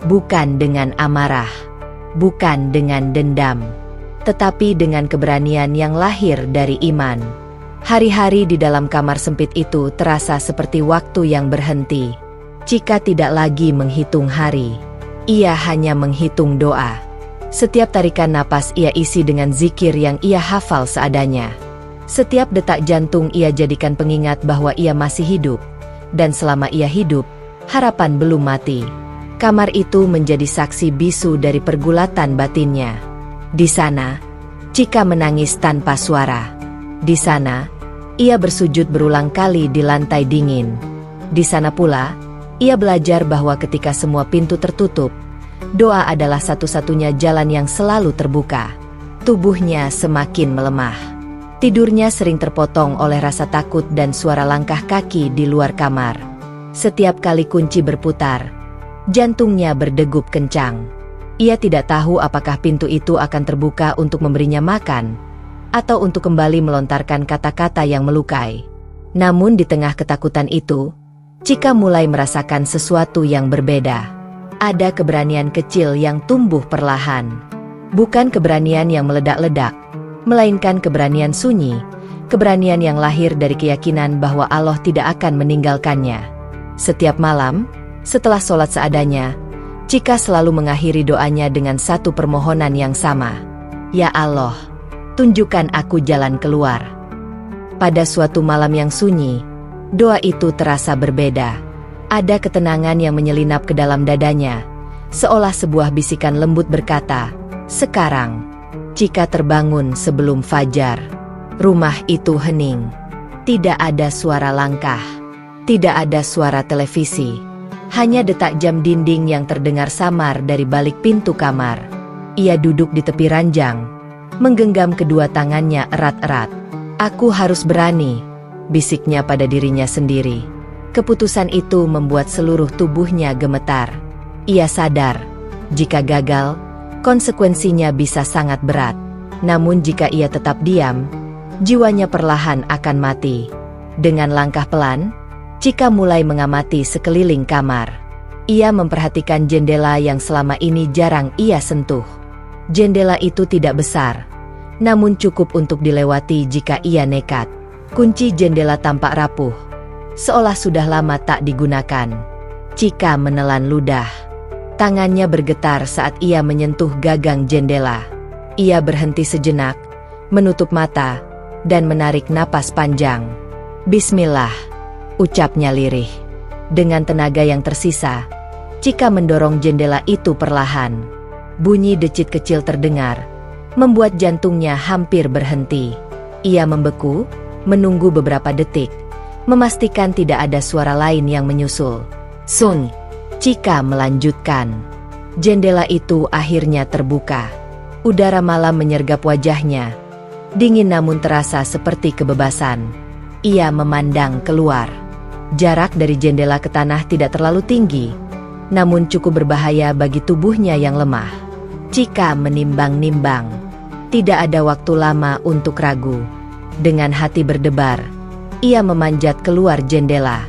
Bukan dengan amarah, bukan dengan dendam, tetapi dengan keberanian yang lahir dari iman. Hari-hari di dalam kamar sempit itu terasa seperti waktu yang berhenti. Chika tidak lagi menghitung hari. Ia hanya menghitung doa. Setiap tarikan napas ia isi dengan zikir yang ia hafal seadanya. Setiap detak jantung ia jadikan pengingat bahwa ia masih hidup. Dan selama ia hidup, harapan belum mati. Kamar itu menjadi saksi bisu dari pergulatan batinnya. Di sana, Chika menangis tanpa suara. Di sana, ia bersujud berulang kali di lantai dingin. Di sana pula, ia belajar bahwa ketika semua pintu tertutup, doa adalah satu-satunya jalan yang selalu terbuka. Tubuhnya semakin melemah. Tidurnya sering terpotong oleh rasa takut dan suara langkah kaki di luar kamar. Setiap kali kunci berputar, jantungnya berdegup kencang. Ia tidak tahu apakah pintu itu akan terbuka untuk memberinya makan, atau untuk kembali melontarkan kata-kata yang melukai. Namun di tengah ketakutan itu, Chika mulai merasakan sesuatu yang berbeda. Ada keberanian kecil yang tumbuh perlahan. Bukan keberanian yang meledak-ledak, melainkan keberanian sunyi, keberanian yang lahir dari keyakinan bahwa Allah tidak akan meninggalkannya. Setiap malam, setelah sholat seadanya, Chika selalu mengakhiri doanya dengan satu permohonan yang sama. Ya Allah, tunjukkan aku jalan keluar. Pada suatu malam yang sunyi, doa itu terasa berbeda. Ada ketenangan yang menyelinap ke dalam dadanya, seolah sebuah bisikan lembut berkata, "Sekarang." Chika terbangun sebelum fajar. Rumah itu hening. Tidak ada suara langkah. Tidak ada suara televisi. Hanya detak jam dinding yang terdengar samar dari balik pintu kamar. Ia duduk di tepi ranjang, menggenggam kedua tangannya erat-erat. "Aku harus berani," bisiknya pada dirinya sendiri. Keputusan itu membuat seluruh tubuhnya gemetar. Ia sadar, jika gagal, konsekuensinya bisa sangat berat. Namun jika ia tetap diam, jiwanya perlahan akan mati. Dengan langkah pelan, Chika mulai mengamati sekeliling kamar. Ia memperhatikan jendela yang selama ini jarang ia sentuh. Jendela itu tidak besar, namun cukup untuk dilewati jika ia nekat. Kunci jendela tampak rapuh, seolah sudah lama tak digunakan. Chika menelan ludah. Tangannya bergetar saat ia menyentuh gagang jendela. Ia berhenti sejenak, menutup mata, dan menarik napas panjang. "Bismillah," ucapnya lirih. Dengan tenaga yang tersisa, Chika mendorong jendela itu perlahan. Bunyi decit kecil terdengar, membuat jantungnya hampir berhenti. Ia membeku, menunggu beberapa detik, memastikan tidak ada suara lain yang menyusul. "Sun," Chika melanjutkan. Jendela itu akhirnya terbuka. Udara malam menyergap wajahnya. Dingin namun terasa seperti kebebasan. Ia memandang keluar. Jarak dari jendela ke tanah tidak terlalu tinggi, namun cukup berbahaya bagi tubuhnya yang lemah. Chika menimbang-nimbang. Tidak ada waktu lama untuk ragu. Dengan hati berdebar, ia memanjat keluar jendela.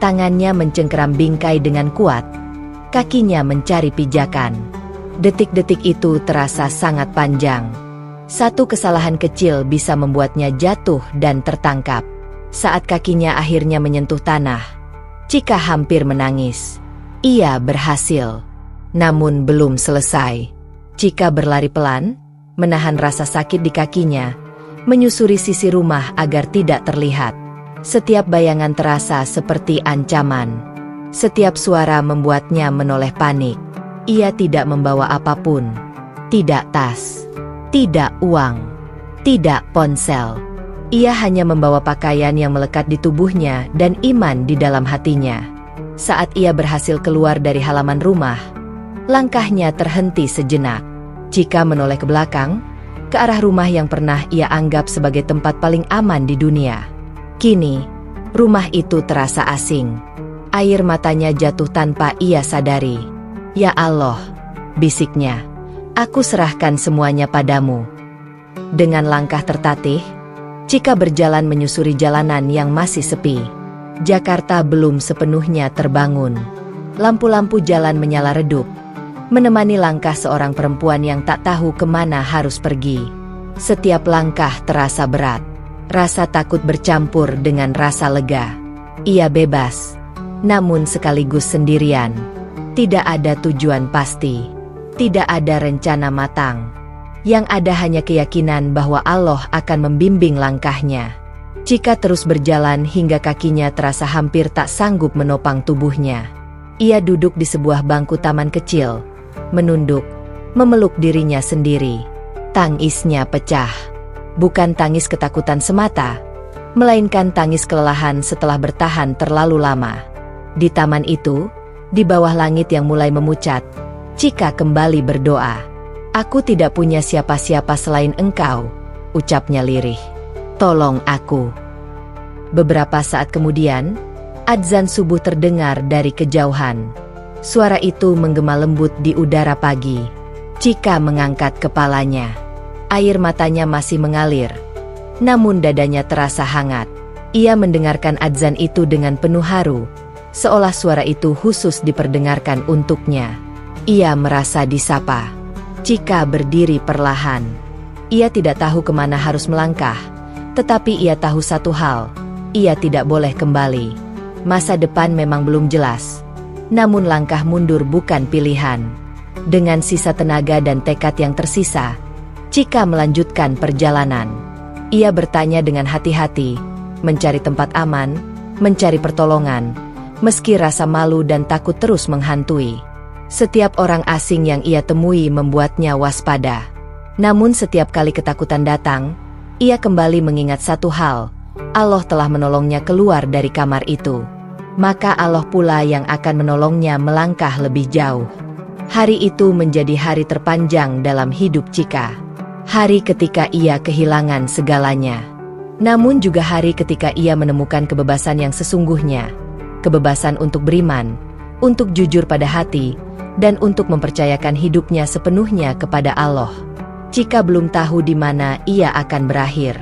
Tangannya mencengkeram bingkai dengan kuat. Kakinya mencari pijakan. Detik-detik itu terasa sangat panjang. Satu kesalahan kecil bisa membuatnya jatuh dan tertangkap. Saat kakinya akhirnya menyentuh tanah, Chika hampir menangis. Ia berhasil. Namun belum selesai. Chika berlari pelan, menahan rasa sakit di kakinya, menyusuri sisi rumah agar tidak terlihat. Setiap bayangan terasa seperti ancaman. Setiap suara membuatnya menoleh panik. Ia tidak membawa apapun. Tidak tas, tidak uang, Tidak ponsel. Ia hanya membawa pakaian yang melekat di tubuhnya dan iman di dalam hatinya. Saat ia berhasil keluar dari halaman rumah, langkahnya terhenti sejenak. Chika menoleh ke belakang, ke arah rumah yang pernah ia anggap sebagai tempat paling aman di dunia. Kini, rumah itu terasa asing. Air matanya jatuh tanpa ia sadari. "Ya Allah," bisiknya, "aku serahkan semuanya padamu." Dengan langkah tertatih, Chika berjalan menyusuri jalanan yang masih sepi. Jakarta belum sepenuhnya terbangun. Lampu-lampu jalan menyala redup, menemani langkah seorang perempuan yang tak tahu kemana harus pergi. Setiap langkah terasa berat. Rasa takut bercampur dengan rasa lega. Ia bebas, namun sekaligus sendirian. Tidak ada tujuan pasti. Tidak ada rencana matang. Yang ada hanya keyakinan bahwa Allah akan membimbing langkahnya. Chika terus berjalan hingga kakinya terasa hampir tak sanggup menopang tubuhnya. Ia duduk di sebuah bangku taman kecil, menunduk, memeluk dirinya sendiri. Tangisnya pecah. Bukan tangis ketakutan semata, melainkan tangis kelelahan setelah bertahan terlalu lama. Di taman itu, di bawah langit yang mulai memucat, Chika kembali berdoa. "Aku tidak punya siapa-siapa selain Engkau," ucapnya lirih. "Tolong aku." Beberapa saat kemudian, adzan subuh terdengar dari kejauhan. Suara itu menggema lembut di udara pagi. Chika mengangkat kepalanya. Air matanya masih mengalir, namun dadanya terasa hangat. Ia mendengarkan adzan itu dengan penuh haru, seolah suara itu khusus diperdengarkan untuknya. Ia merasa disapa. Chika berdiri perlahan. Ia tidak tahu kemana harus melangkah, tetapi ia tahu satu hal, ia tidak boleh kembali. Masa depan memang belum jelas, namun langkah mundur bukan pilihan. Dengan sisa tenaga dan tekad yang tersisa, Chika melanjutkan perjalanan. Ia bertanya dengan hati-hati, mencari tempat aman, mencari pertolongan, meski rasa malu dan takut terus menghantui. Setiap orang asing yang ia temui membuatnya waspada. Namun setiap kali ketakutan datang, ia kembali mengingat satu hal, Allah telah menolongnya keluar dari kamar itu. Maka Allah pula yang akan menolongnya melangkah lebih jauh. Hari itu menjadi hari terpanjang dalam hidup Chika. Hari ketika ia kehilangan segalanya. Namun juga hari ketika ia menemukan kebebasan yang sesungguhnya. Kebebasan untuk beriman, untuk jujur pada hati, dan untuk mempercayakan hidupnya sepenuhnya kepada Allah. Chika belum tahu di mana ia akan berakhir.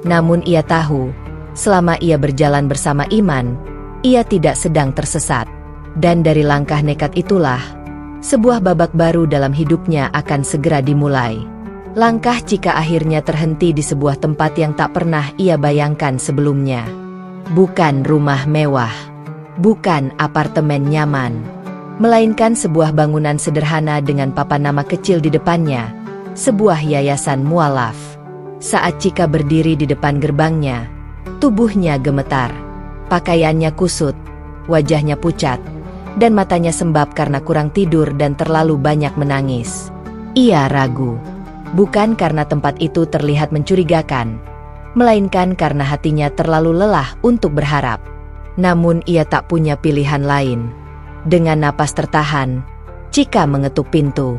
Namun ia tahu, selama ia berjalan bersama iman, ia tidak sedang tersesat. Dan dari langkah nekat itulah, sebuah babak baru dalam hidupnya akan segera dimulai. Langkah Chika akhirnya terhenti di sebuah tempat yang tak pernah ia bayangkan sebelumnya. Bukan rumah mewah, bukan apartemen nyaman, melainkan sebuah bangunan sederhana dengan papan nama kecil di depannya, sebuah yayasan mualaf. Saat Chika berdiri di depan gerbangnya, tubuhnya gemetar, pakaiannya kusut, wajahnya pucat, dan matanya sembab karena kurang tidur dan terlalu banyak menangis. Ia ragu, bukan karena tempat itu terlihat mencurigakan, melainkan karena hatinya terlalu lelah untuk berharap. Namun ia tak punya pilihan lain. Dengan napas tertahan, Chika mengetuk pintu.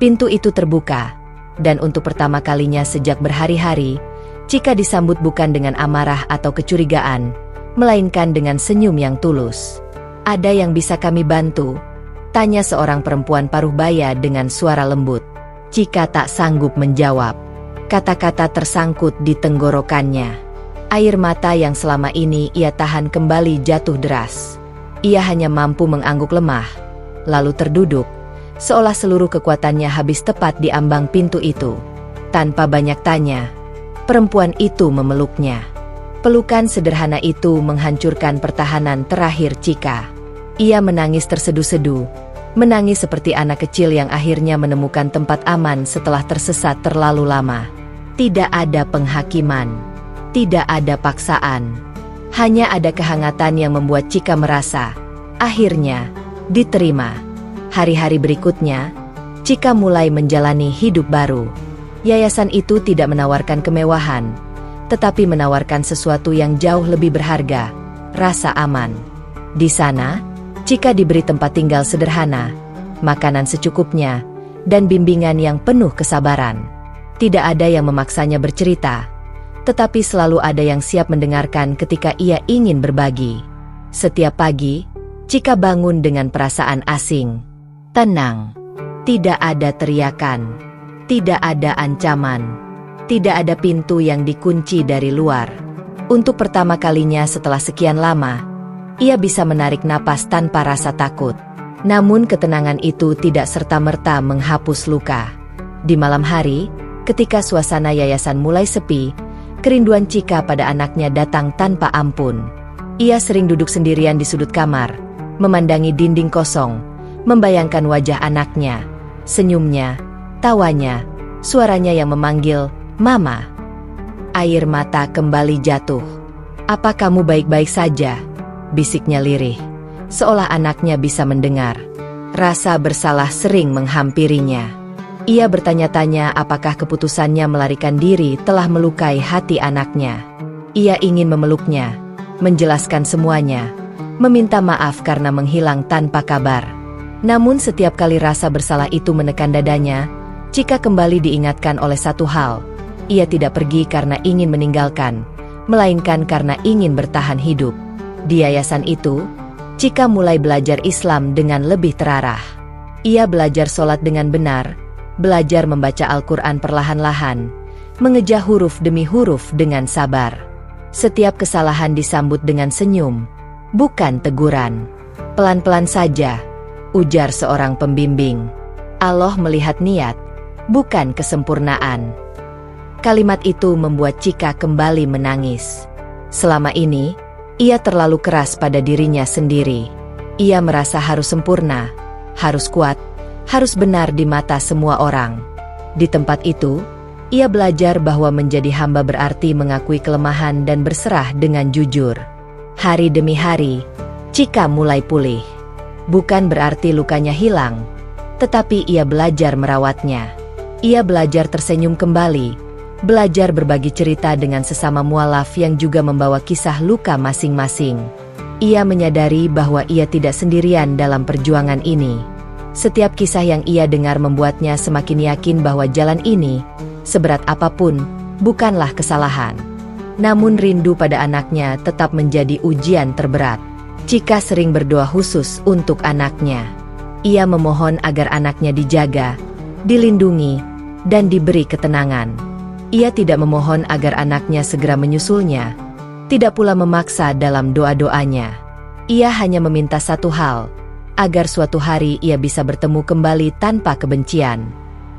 Pintu itu terbuka, dan untuk pertama kalinya sejak berhari-hari, Chika disambut bukan dengan amarah atau kecurigaan, melainkan dengan senyum yang tulus. "Ada yang bisa kami bantu?" tanya seorang perempuan paruh baya dengan suara lembut. Chika tak sanggup menjawab. Kata-kata tersangkut di tenggorokannya. Air mata yang selama ini ia tahan kembali jatuh deras. Ia hanya mampu mengangguk lemah, lalu terduduk, seolah seluruh kekuatannya habis tepat di ambang pintu itu. Tanpa banyak tanya, perempuan itu memeluknya. Pelukan sederhana itu menghancurkan pertahanan terakhir Chika. Ia menangis tersedu-sedu, menangis seperti anak kecil yang akhirnya menemukan tempat aman setelah tersesat terlalu lama. Tidak ada penghakiman, tidak ada paksaan. Hanya ada kehangatan yang membuat Chika merasa, akhirnya, diterima. Hari-hari berikutnya, Chika mulai menjalani hidup baru. Yayasan itu tidak menawarkan kemewahan, tetapi menawarkan sesuatu yang jauh lebih berharga, rasa aman. Di sana, Chika diberi tempat tinggal sederhana, makanan secukupnya, dan bimbingan yang penuh kesabaran. Tidak ada yang memaksanya bercerita, tetapi selalu ada yang siap mendengarkan ketika ia ingin berbagi. Setiap pagi, Chika bangun dengan perasaan asing. Tenang. Tidak ada teriakan. Tidak ada ancaman. Tidak ada pintu yang dikunci dari luar. Untuk pertama kalinya setelah sekian lama, ia bisa menarik napas tanpa rasa takut. Namun ketenangan itu tidak serta-merta menghapus luka. Di malam hari, ketika suasana yayasan mulai sepi, kerinduan Chika pada anaknya datang tanpa ampun. Ia sering duduk sendirian di sudut kamar, memandangi dinding kosong, membayangkan wajah anaknya, senyumnya, tawanya, suaranya yang memanggil, "Mama." Air mata kembali jatuh. "Apa kamu baik-baik saja?" bisiknya lirih, seolah anaknya bisa mendengar. Rasa bersalah sering menghampirinya. Ia bertanya-tanya apakah keputusannya melarikan diri telah melukai hati anaknya. Ia ingin memeluknya, menjelaskan semuanya, meminta maaf karena menghilang tanpa kabar. Namun setiap kali rasa bersalah itu menekan dadanya, Chika kembali diingatkan oleh satu hal. Ia tidak pergi karena ingin meninggalkan, melainkan karena ingin bertahan hidup. Di yayasan itu, Chika mulai belajar Islam dengan lebih terarah. Ia belajar sholat dengan benar, belajar membaca Al-Quran perlahan-lahan, mengejar huruf demi huruf dengan sabar. Setiap kesalahan disambut dengan senyum, bukan teguran. "Pelan-pelan saja," ujar seorang pembimbing. "Allah melihat niat, bukan kesempurnaan." Kalimat itu membuat Chika kembali menangis. Selama ini, ia terlalu keras pada dirinya sendiri. Ia merasa harus sempurna, harus kuat, harus benar di mata semua orang. Di tempat itu, ia belajar bahwa menjadi hamba berarti mengakui kelemahan dan berserah dengan jujur. Hari demi hari, Chika mulai pulih. Bukan berarti lukanya hilang, tetapi ia belajar merawatnya. Ia belajar tersenyum kembali, belajar berbagi cerita dengan sesama mualaf yang juga membawa kisah luka masing-masing. Ia menyadari bahwa ia tidak sendirian dalam perjuangan ini. Setiap kisah yang ia dengar membuatnya semakin yakin bahwa jalan ini, seberat apapun, bukanlah kesalahan. Namun rindu pada anaknya tetap menjadi ujian terberat. Chika sering berdoa khusus untuk anaknya. Ia memohon agar anaknya dijaga, dilindungi, dan diberi ketenangan. Ia tidak memohon agar anaknya segera menyusulnya, tidak pula memaksa dalam doa-doanya. Ia hanya meminta satu hal, agar suatu hari ia bisa bertemu kembali tanpa kebencian.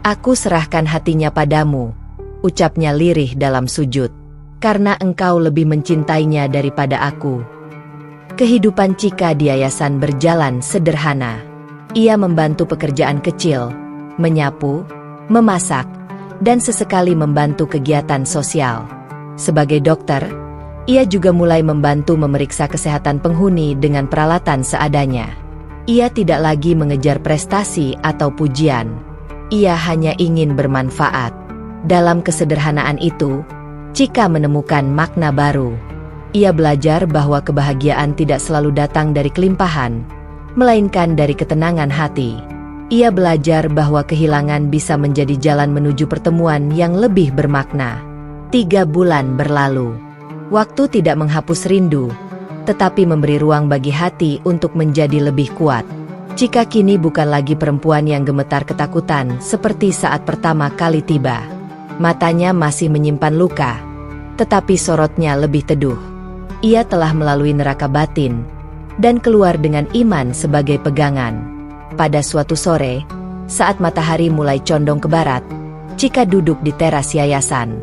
"Aku serahkan hatinya padamu," ucapnya lirih dalam sujud, "karena engkau lebih mencintainya daripada aku." Kehidupan Chika di yayasan berjalan sederhana. Ia membantu pekerjaan kecil, menyapu, memasak, dan sesekali membantu kegiatan sosial. Sebagai dokter, ia juga mulai membantu memeriksa kesehatan penghuni dengan peralatan seadanya. Ia tidak lagi mengejar prestasi atau pujian. Ia hanya ingin bermanfaat. Dalam kesederhanaan itu, Chika menemukan makna baru. Ia belajar bahwa kebahagiaan tidak selalu datang dari kelimpahan, melainkan dari ketenangan hati. Ia belajar bahwa kehilangan bisa menjadi jalan menuju pertemuan yang lebih bermakna. 3 bulan berlalu. Waktu tidak menghapus rindu, tetapi memberi ruang bagi hati untuk menjadi lebih kuat. Chika kini bukan lagi perempuan yang gemetar ketakutan seperti saat pertama kali tiba. Matanya masih menyimpan luka, tetapi sorotnya lebih teduh. Ia telah melalui neraka batin, dan keluar dengan iman sebagai pegangan. Pada suatu sore, saat matahari mulai condong ke barat, Chika duduk di teras yayasan.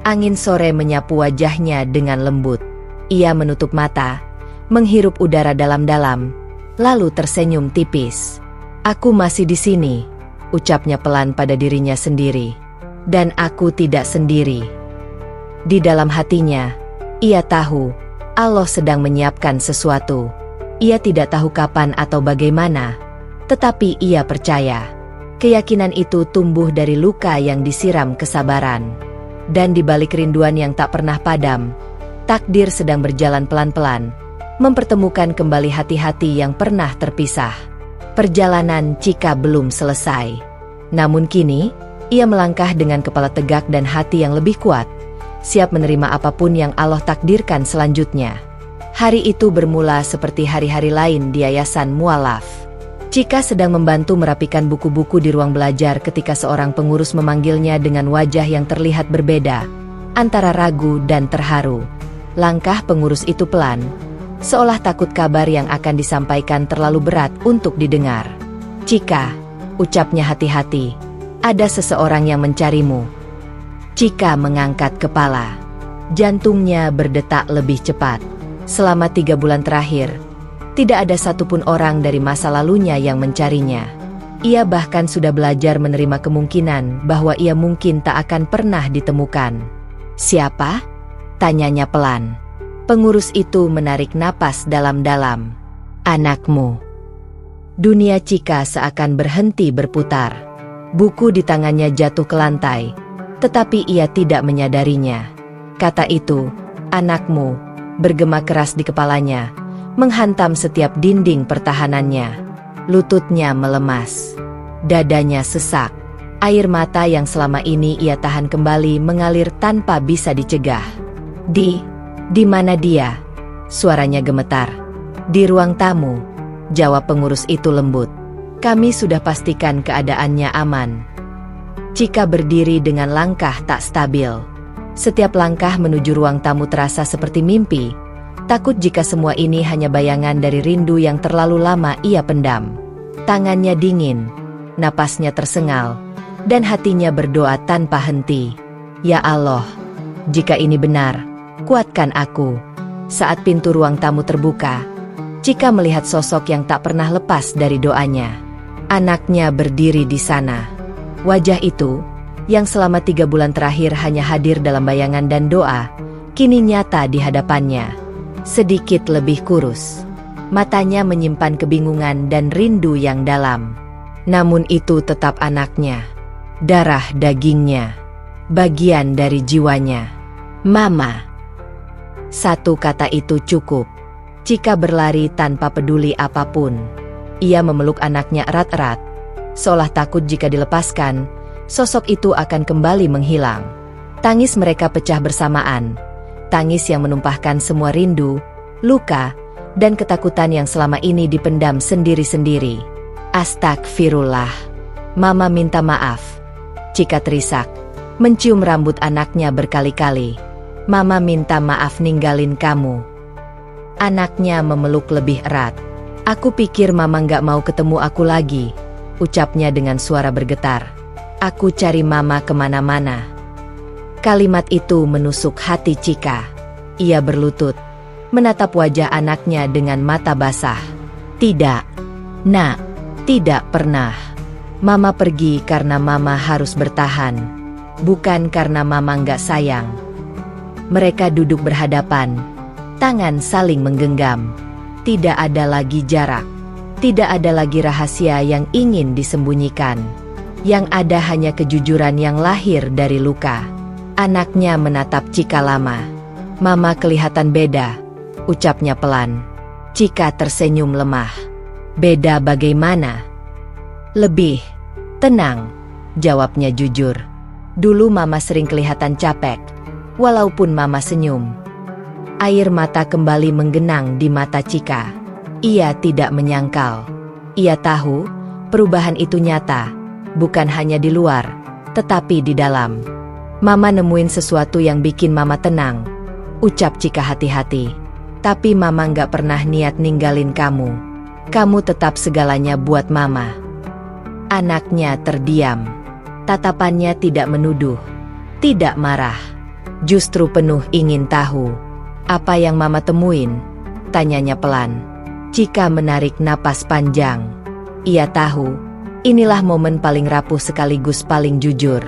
Angin sore menyapu wajahnya dengan lembut. Ia menutup mata, menghirup udara dalam-dalam, lalu tersenyum tipis. "Aku masih di sini," ucapnya pelan pada dirinya sendiri. "Dan aku tidak sendiri." Di dalam hatinya, ia tahu Allah sedang menyiapkan sesuatu. Ia tidak tahu kapan atau bagaimana, tetapi ia percaya. Keyakinan itu tumbuh dari luka yang disiram kesabaran. Dan di balik rinduan yang tak pernah padam, takdir sedang berjalan pelan-pelan, mempertemukan kembali hati-hati yang pernah terpisah. Perjalanan Chika belum selesai. Namun kini, ia melangkah dengan kepala tegak dan hati yang lebih kuat, siap menerima apapun yang Allah takdirkan selanjutnya. Hari itu bermula seperti hari-hari lain di Yayasan Mualaf. Chika sedang membantu merapikan buku-buku di ruang belajar ketika seorang pengurus memanggilnya dengan wajah yang terlihat berbeda, antara ragu dan terharu. Langkah pengurus itu pelan, seolah takut kabar yang akan disampaikan terlalu berat untuk didengar. "Chika," ucapnya hati-hati, "ada seseorang yang mencarimu." Chika mengangkat kepala. Jantungnya berdetak lebih cepat. Selama 3 bulan terakhir, tidak ada satupun orang dari masa lalunya yang mencarinya. Ia bahkan sudah belajar menerima kemungkinan bahwa ia mungkin tak akan pernah ditemukan. "Siapa?" tanyanya pelan. Pengurus itu menarik napas dalam-dalam. "Anakmu." Dunia Chika seakan berhenti berputar. Buku di tangannya jatuh ke lantai, tetapi ia tidak menyadarinya. Kata itu, "Anakmu," bergema keras di kepalanya, menghantam setiap dinding pertahanannya. Lututnya melemas. Dadanya sesak. Air mata yang selama ini ia tahan kembali mengalir tanpa bisa dicegah. Di mana dia?" Suaranya gemetar. "Di ruang tamu," jawab pengurus itu lembut. "Kami sudah pastikan keadaannya aman." Chika berdiri dengan langkah tak stabil. Setiap langkah menuju ruang tamu terasa seperti mimpi. Takut jika semua ini hanya bayangan dari rindu yang terlalu lama ia pendam. Tangannya dingin, napasnya tersengal, dan hatinya berdoa tanpa henti. "Ya Allah, jika ini benar, kuatkan aku." Saat pintu ruang tamu terbuka, Chika melihat sosok yang tak pernah lepas dari doanya. Anaknya berdiri di sana. Wajah itu, yang selama 3 bulan terakhir hanya hadir dalam bayangan dan doa, kini nyata di hadapannya. Sedikit lebih kurus. Matanya menyimpan kebingungan dan rindu yang dalam. Namun itu tetap anaknya. Darah dagingnya. Bagian dari jiwanya. "Mama." Satu kata itu cukup. Chika berlari tanpa peduli apapun. Ia memeluk anaknya erat-erat, seolah takut jika dilepaskan, sosok itu akan kembali menghilang. Tangis mereka pecah bersamaan. Tangis yang menumpahkan semua rindu, luka, dan ketakutan yang selama ini dipendam sendiri-sendiri. "Astagfirullah. Mama minta maaf." Chika terisak, mencium rambut anaknya berkali-kali. "Mama minta maaf ninggalin kamu." Anaknya memeluk lebih erat. "Aku pikir Mama nggak mau ketemu aku lagi," ucapnya dengan suara bergetar. "Aku cari Mama kemana-mana." Kalimat itu menusuk hati Chika. Ia berlutut, menatap wajah anaknya dengan mata basah. "Tidak, Nak, tidak pernah. Mama pergi karena Mama harus bertahan, bukan karena Mama nggak sayang." Mereka duduk berhadapan, tangan saling menggenggam. Tidak ada lagi jarak, tidak ada lagi rahasia yang ingin disembunyikan. Yang ada hanya kejujuran yang lahir dari luka. Anaknya menatap Chika lama. "Mama kelihatan beda," ucapnya pelan. Chika tersenyum lemah. "Beda bagaimana?" "Lebih tenang," jawabnya jujur. "Dulu Mama sering kelihatan capek, walaupun Mama senyum." Air mata kembali menggenang di mata Chika. Ia tidak menyangkal. Ia tahu, perubahan itu nyata, bukan hanya di luar, tetapi di dalam. "Mama nemuin sesuatu yang bikin Mama tenang," ucap Chika hati-hati. "Tapi Mama nggak pernah niat ninggalin kamu. Kamu tetap segalanya buat Mama." Anaknya terdiam. Tatapannya tidak menuduh, tidak marah, justru penuh ingin tahu. "Apa yang Mama temuin?" tanyanya pelan. Chika menarik napas panjang. Ia tahu, inilah momen paling rapuh sekaligus paling jujur.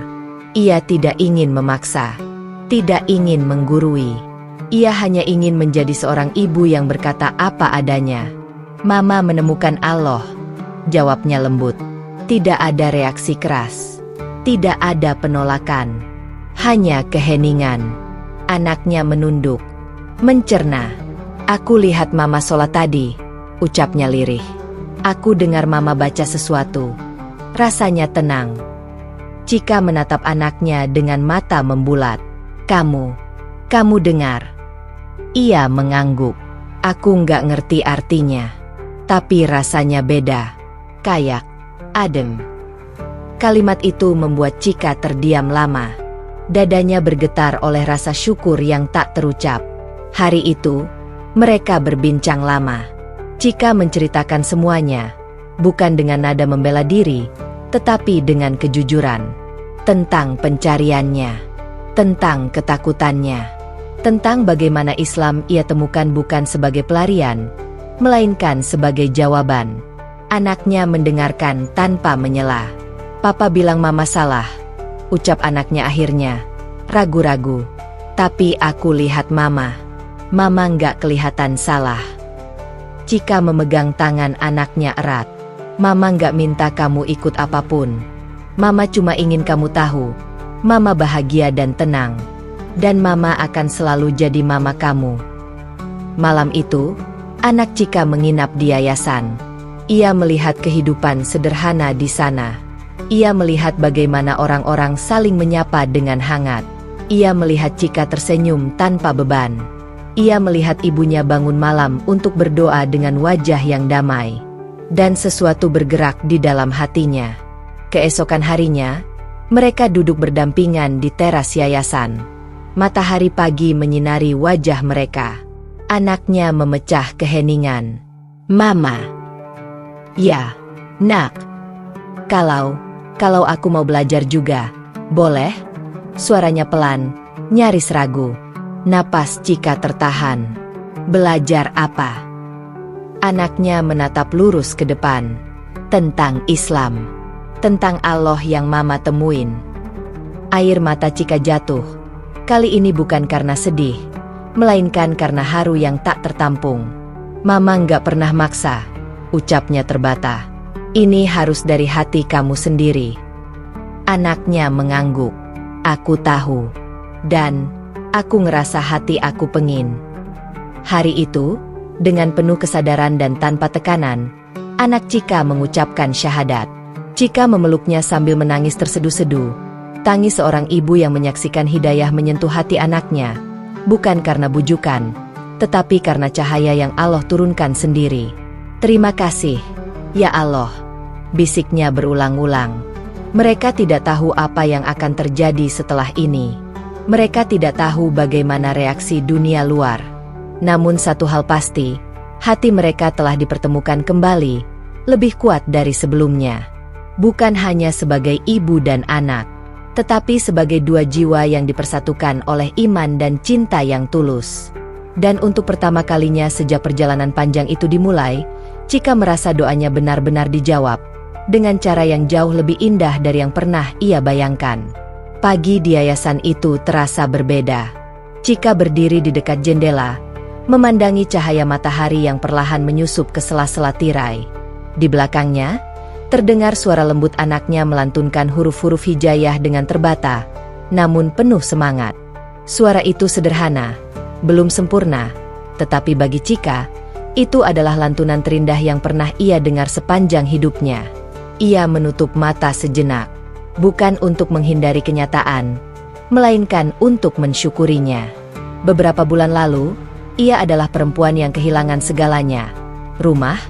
Ia tidak ingin memaksa, tidak ingin menggurui. Ia hanya ingin menjadi seorang ibu yang berkata apa adanya. "Mama menemukan Allah," jawabnya lembut. Tidak ada reaksi keras. Tidak ada penolakan. Hanya keheningan. Anaknya menunduk. Mencerna. Aku lihat mama sholat tadi, ucapnya lirih. Aku dengar mama baca sesuatu. Rasanya tenang. Chika menatap anaknya dengan mata membulat. Kamu dengar? Ia mengangguk. Aku nggak ngerti artinya. Tapi rasanya beda. Kayak adem. Kalimat itu membuat Chika terdiam lama. Dadanya bergetar oleh rasa syukur yang tak terucap. Hari itu, mereka berbincang lama. Chika menceritakan semuanya, bukan dengan nada membela diri, tetapi dengan kejujuran. Tentang pencariannya, tentang ketakutannya, tentang bagaimana Islam ia temukan bukan sebagai pelarian, melainkan sebagai jawaban. Anaknya mendengarkan tanpa menyela. Papa bilang mama salah, ucap anaknya akhirnya, ragu-ragu. Tapi aku lihat mama nggak kelihatan salah. Chika memegang tangan anaknya erat. Mama nggak minta kamu ikut apapun. Mama cuma ingin kamu tahu, mama bahagia dan tenang. Dan mama akan selalu jadi mama kamu. Malam itu, anak Chika menginap di yayasan. Ia melihat kehidupan sederhana di sana. Ia melihat bagaimana orang-orang saling menyapa dengan hangat. Ia melihat Chika tersenyum tanpa beban. Ia melihat ibunya bangun malam untuk berdoa dengan wajah yang damai. Dan sesuatu bergerak di dalam hatinya. Keesokan harinya, mereka duduk berdampingan di teras yayasan. Matahari pagi menyinari wajah mereka. Anaknya memecah keheningan. Mama. Ya, nak. Kalau aku mau belajar juga, boleh? Suaranya pelan, nyaris ragu. Napas Chika tertahan. Belajar apa? Anaknya menatap lurus ke depan. Tentang Islam. Tentang Allah yang mama temuin. Air mata Chika jatuh. Kali ini bukan karena sedih, melainkan karena haru yang tak tertampung. Mama nggak pernah maksa, ucapnya terbata. Ini harus dari hati kamu sendiri. Anaknya mengangguk. Aku tahu. Dan aku ngerasa hati aku pengin. Hari itu, dengan penuh kesadaran dan tanpa tekanan, anak Chika mengucapkan syahadat. Chika memeluknya sambil menangis terseduh-seduh. Tangis seorang ibu yang menyaksikan hidayah menyentuh hati anaknya, bukan karena bujukan, tetapi karena cahaya yang Allah turunkan sendiri. Terima kasih, ya Allah, bisiknya berulang-ulang. Mereka tidak tahu apa yang akan terjadi setelah ini. Mereka tidak tahu bagaimana reaksi dunia luar. Namun satu hal pasti, hati mereka telah dipertemukan kembali, lebih kuat dari sebelumnya. Bukan hanya sebagai ibu dan anak, tetapi sebagai dua jiwa yang dipersatukan oleh iman dan cinta yang tulus. Dan untuk pertama kalinya sejak perjalanan panjang itu dimulai, Chika merasa doanya benar-benar dijawab, dengan cara yang jauh lebih indah dari yang pernah ia bayangkan. Pagi di yayasan itu terasa berbeda. Chika berdiri di dekat jendela, memandangi cahaya matahari yang perlahan menyusup ke sela-sela tirai. Di belakangnya, terdengar suara lembut anaknya melantunkan huruf-huruf hijayah dengan terbata, namun penuh semangat. Suara itu sederhana, belum sempurna, tetapi bagi Chika, itu adalah lantunan terindah yang pernah ia dengar sepanjang hidupnya. Ia menutup mata sejenak, bukan untuk menghindari kenyataan, melainkan untuk mensyukurinya. Beberapa bulan lalu, ia adalah perempuan yang kehilangan segalanya. Rumah,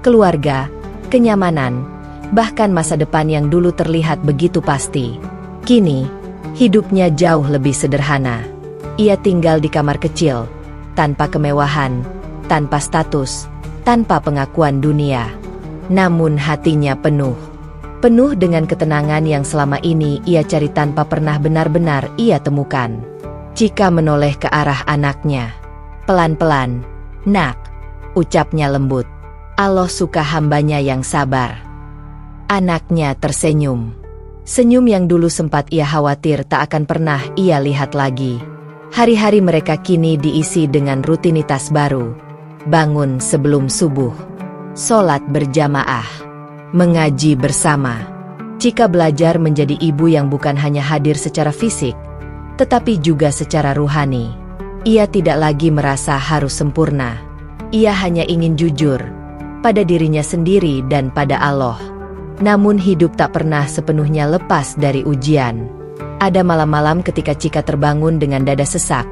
keluarga, kenyamanan, bahkan masa depan yang dulu terlihat begitu pasti. Kini, hidupnya jauh lebih sederhana. Ia tinggal di kamar kecil, tanpa kemewahan, tanpa status, tanpa pengakuan dunia. Namun hatinya penuh dengan ketenangan yang selama ini ia cari tanpa pernah benar-benar ia temukan. Chika menoleh ke arah anaknya. Pelan-pelan, "Nak," ucapnya lembut. "Allah suka hambanya yang sabar." Anaknya tersenyum. Senyum yang dulu sempat ia khawatir tak akan pernah ia lihat lagi. Hari-hari mereka kini diisi dengan rutinitas baru. Bangun sebelum subuh. Sholat berjamaah. mengaji bersama. Cika belajar menjadi ibu yang bukan hanya hadir secara fisik, tetapi juga secara ruhani. Ia tidak lagi merasa harus sempurna. Ia hanya ingin jujur pada dirinya sendiri dan pada Allah. Namun hidup tak pernah sepenuhnya lepas dari ujian. Ada malam-malam ketika Cika terbangun dengan dada sesak,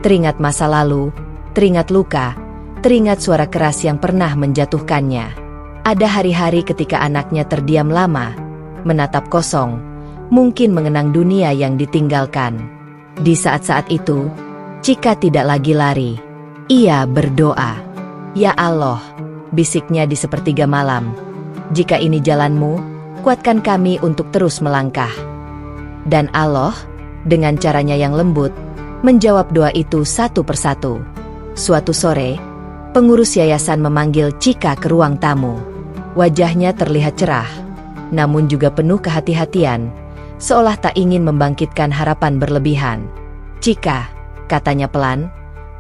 teringat masa lalu, teringat luka, teringat suara keras yang pernah menjatuhkannya. Ada hari-hari ketika anaknya terdiam lama, menatap kosong, mungkin mengenang dunia yang ditinggalkan. Di saat-saat itu, Cika tidak lagi lari. Ia berdoa. "Ya Allah," bisiknya di sepertiga malam, "jika ini jalanmu, kuatkan kami untuk terus melangkah." Dan Allah, dengan caranya yang lembut, menjawab doa itu satu persatu. Suatu sore, pengurus yayasan memanggil Cika ke ruang tamu. Wajahnya terlihat cerah, namun juga penuh kehati-hatian, seolah tak ingin membangkitkan harapan berlebihan. "Cika," katanya pelan,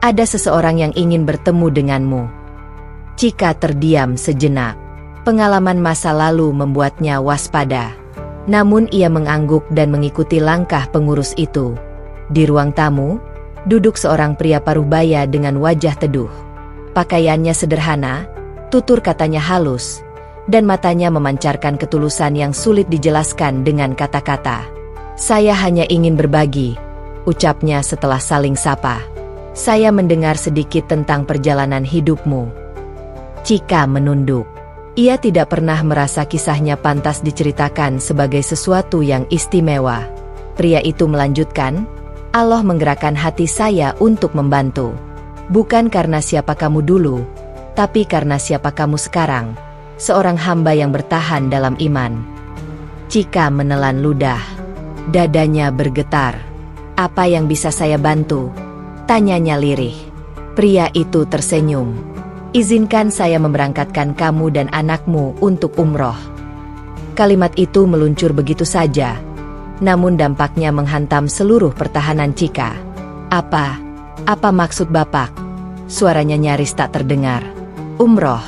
"ada seseorang yang ingin bertemu denganmu." Cika terdiam sejenak. Pengalaman masa lalu membuatnya waspada. Namun ia mengangguk dan mengikuti langkah pengurus itu. Di ruang tamu, duduk seorang pria parubaya dengan wajah teduh. Pakaiannya sederhana, tutur katanya halus, dan matanya memancarkan ketulusan yang sulit dijelaskan dengan kata-kata. "Saya hanya ingin berbagi," ucapnya setelah saling sapa. "Saya mendengar sedikit tentang perjalanan hidupmu." Cika menunduk. Ia tidak pernah merasa kisahnya pantas diceritakan sebagai sesuatu yang istimewa. Pria itu melanjutkan, "Allah menggerakkan hati saya untuk membantu. Bukan karena siapa kamu dulu, tapi karena siapa kamu sekarang. Seorang hamba yang bertahan dalam iman." Cika menelan ludah. Dadanya bergetar. "Apa yang bisa saya bantu?" tanyanya lirih. Pria itu tersenyum. "Izinkan saya memberangkatkan kamu dan anakmu untuk umroh." Kalimat itu meluncur begitu saja, namun dampaknya menghantam seluruh pertahanan Cika. Apa maksud Bapak?" Suaranya nyaris tak terdengar. "Umroh,"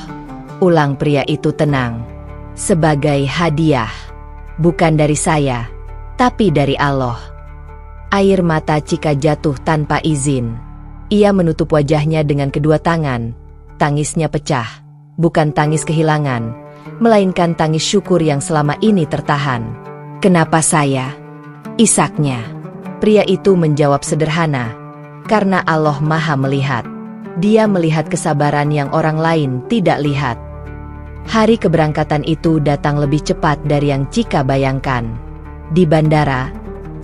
ulang pria itu tenang. "Sebagai hadiah. Bukan dari saya, tapi dari Allah." Air mata Cika jatuh tanpa izin. Ia menutup wajahnya dengan kedua tangan. Tangisnya pecah, bukan tangis kehilangan, melainkan tangis syukur yang selama ini tertahan. "Kenapa saya?" isaknya. Pria itu menjawab sederhana, "Karena Allah Maha Melihat. Dia melihat kesabaran yang orang lain tidak lihat." Hari keberangkatan itu datang lebih cepat dari yang Cika bayangkan. Di bandara,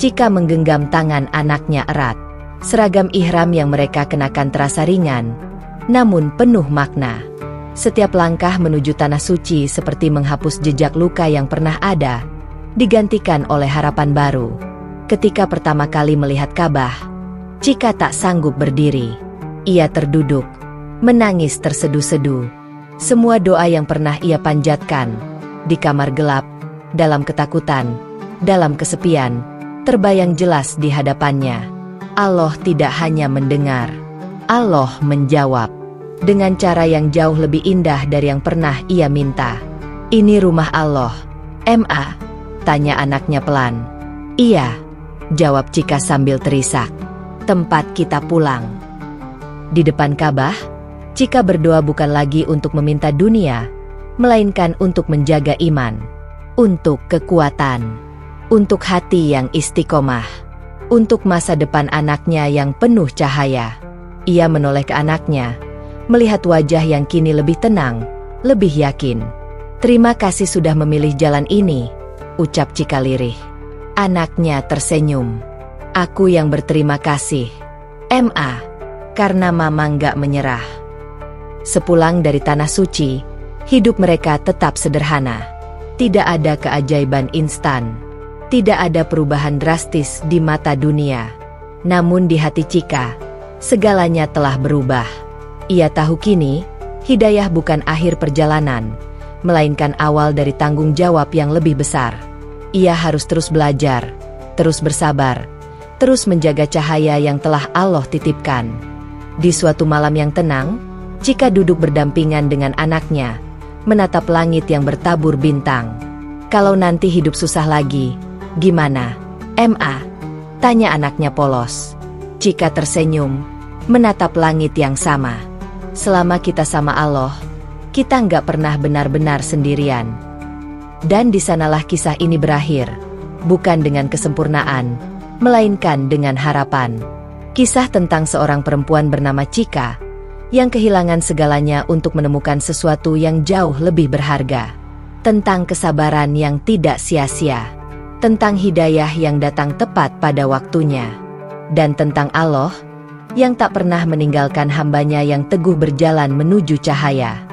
Cika menggenggam tangan anaknya erat. Seragam ihram yang mereka kenakan terasa ringan, namun penuh makna. Setiap langkah menuju tanah suci seperti menghapus jejak luka yang pernah ada, digantikan oleh harapan baru. Ketika pertama kali melihat Ka'bah, Cika tak sanggup berdiri. Ia terduduk, menangis terseduh-seduh. Semua doa yang pernah ia panjatkan, di kamar gelap, dalam ketakutan, dalam kesepian, terbayang jelas di hadapannya. Allah tidak hanya mendengar, Allah menjawab dengan cara yang jauh lebih indah dari yang pernah ia minta. "Ini rumah Allah, Ma?" tanya anaknya pelan. "Iya," jawab Cika sambil terisak. "Tempat kita pulang." Di depan Ka'bah, Cika berdoa bukan lagi untuk meminta dunia, melainkan untuk menjaga iman, untuk kekuatan, untuk hati yang istiqomah, untuk masa depan anaknya yang penuh cahaya. Ia menoleh ke anaknya, melihat wajah yang kini lebih tenang, lebih yakin. "Terima kasih sudah memilih jalan ini," ucap Cika lirih. Anaknya tersenyum. "Aku yang berterima kasih, Ma, karena Mama nggak menyerah." Sepulang dari tanah suci, hidup mereka tetap sederhana. Tidak ada keajaiban instan, tidak ada perubahan drastis di mata dunia. Namun di hati Cika, segalanya telah berubah. Ia tahu kini, hidayah bukan akhir perjalanan, melainkan awal dari tanggung jawab yang lebih besar. Ia harus terus belajar, terus bersabar, terus menjaga cahaya yang telah Allah titipkan. Di suatu malam yang tenang, Cika duduk berdampingan dengan anaknya, menatap langit yang bertabur bintang. Kalau nanti hidup susah lagi, gimana? Ma? Tanya anaknya polos. Cika tersenyum, menatap langit yang sama. Selama kita sama Allah, kita nggak pernah benar-benar sendirian. Dan di sanalah kisah ini berakhir. Bukan dengan kesempurnaan, melainkan dengan harapan. Kisah tentang seorang perempuan bernama Cika, yang kehilangan segalanya untuk menemukan sesuatu yang jauh lebih berharga. Tentang kesabaran yang tidak sia-sia. Tentang hidayah yang datang tepat pada waktunya. Dan tentang Allah, yang tak pernah meninggalkan hambanya yang teguh berjalan menuju cahaya.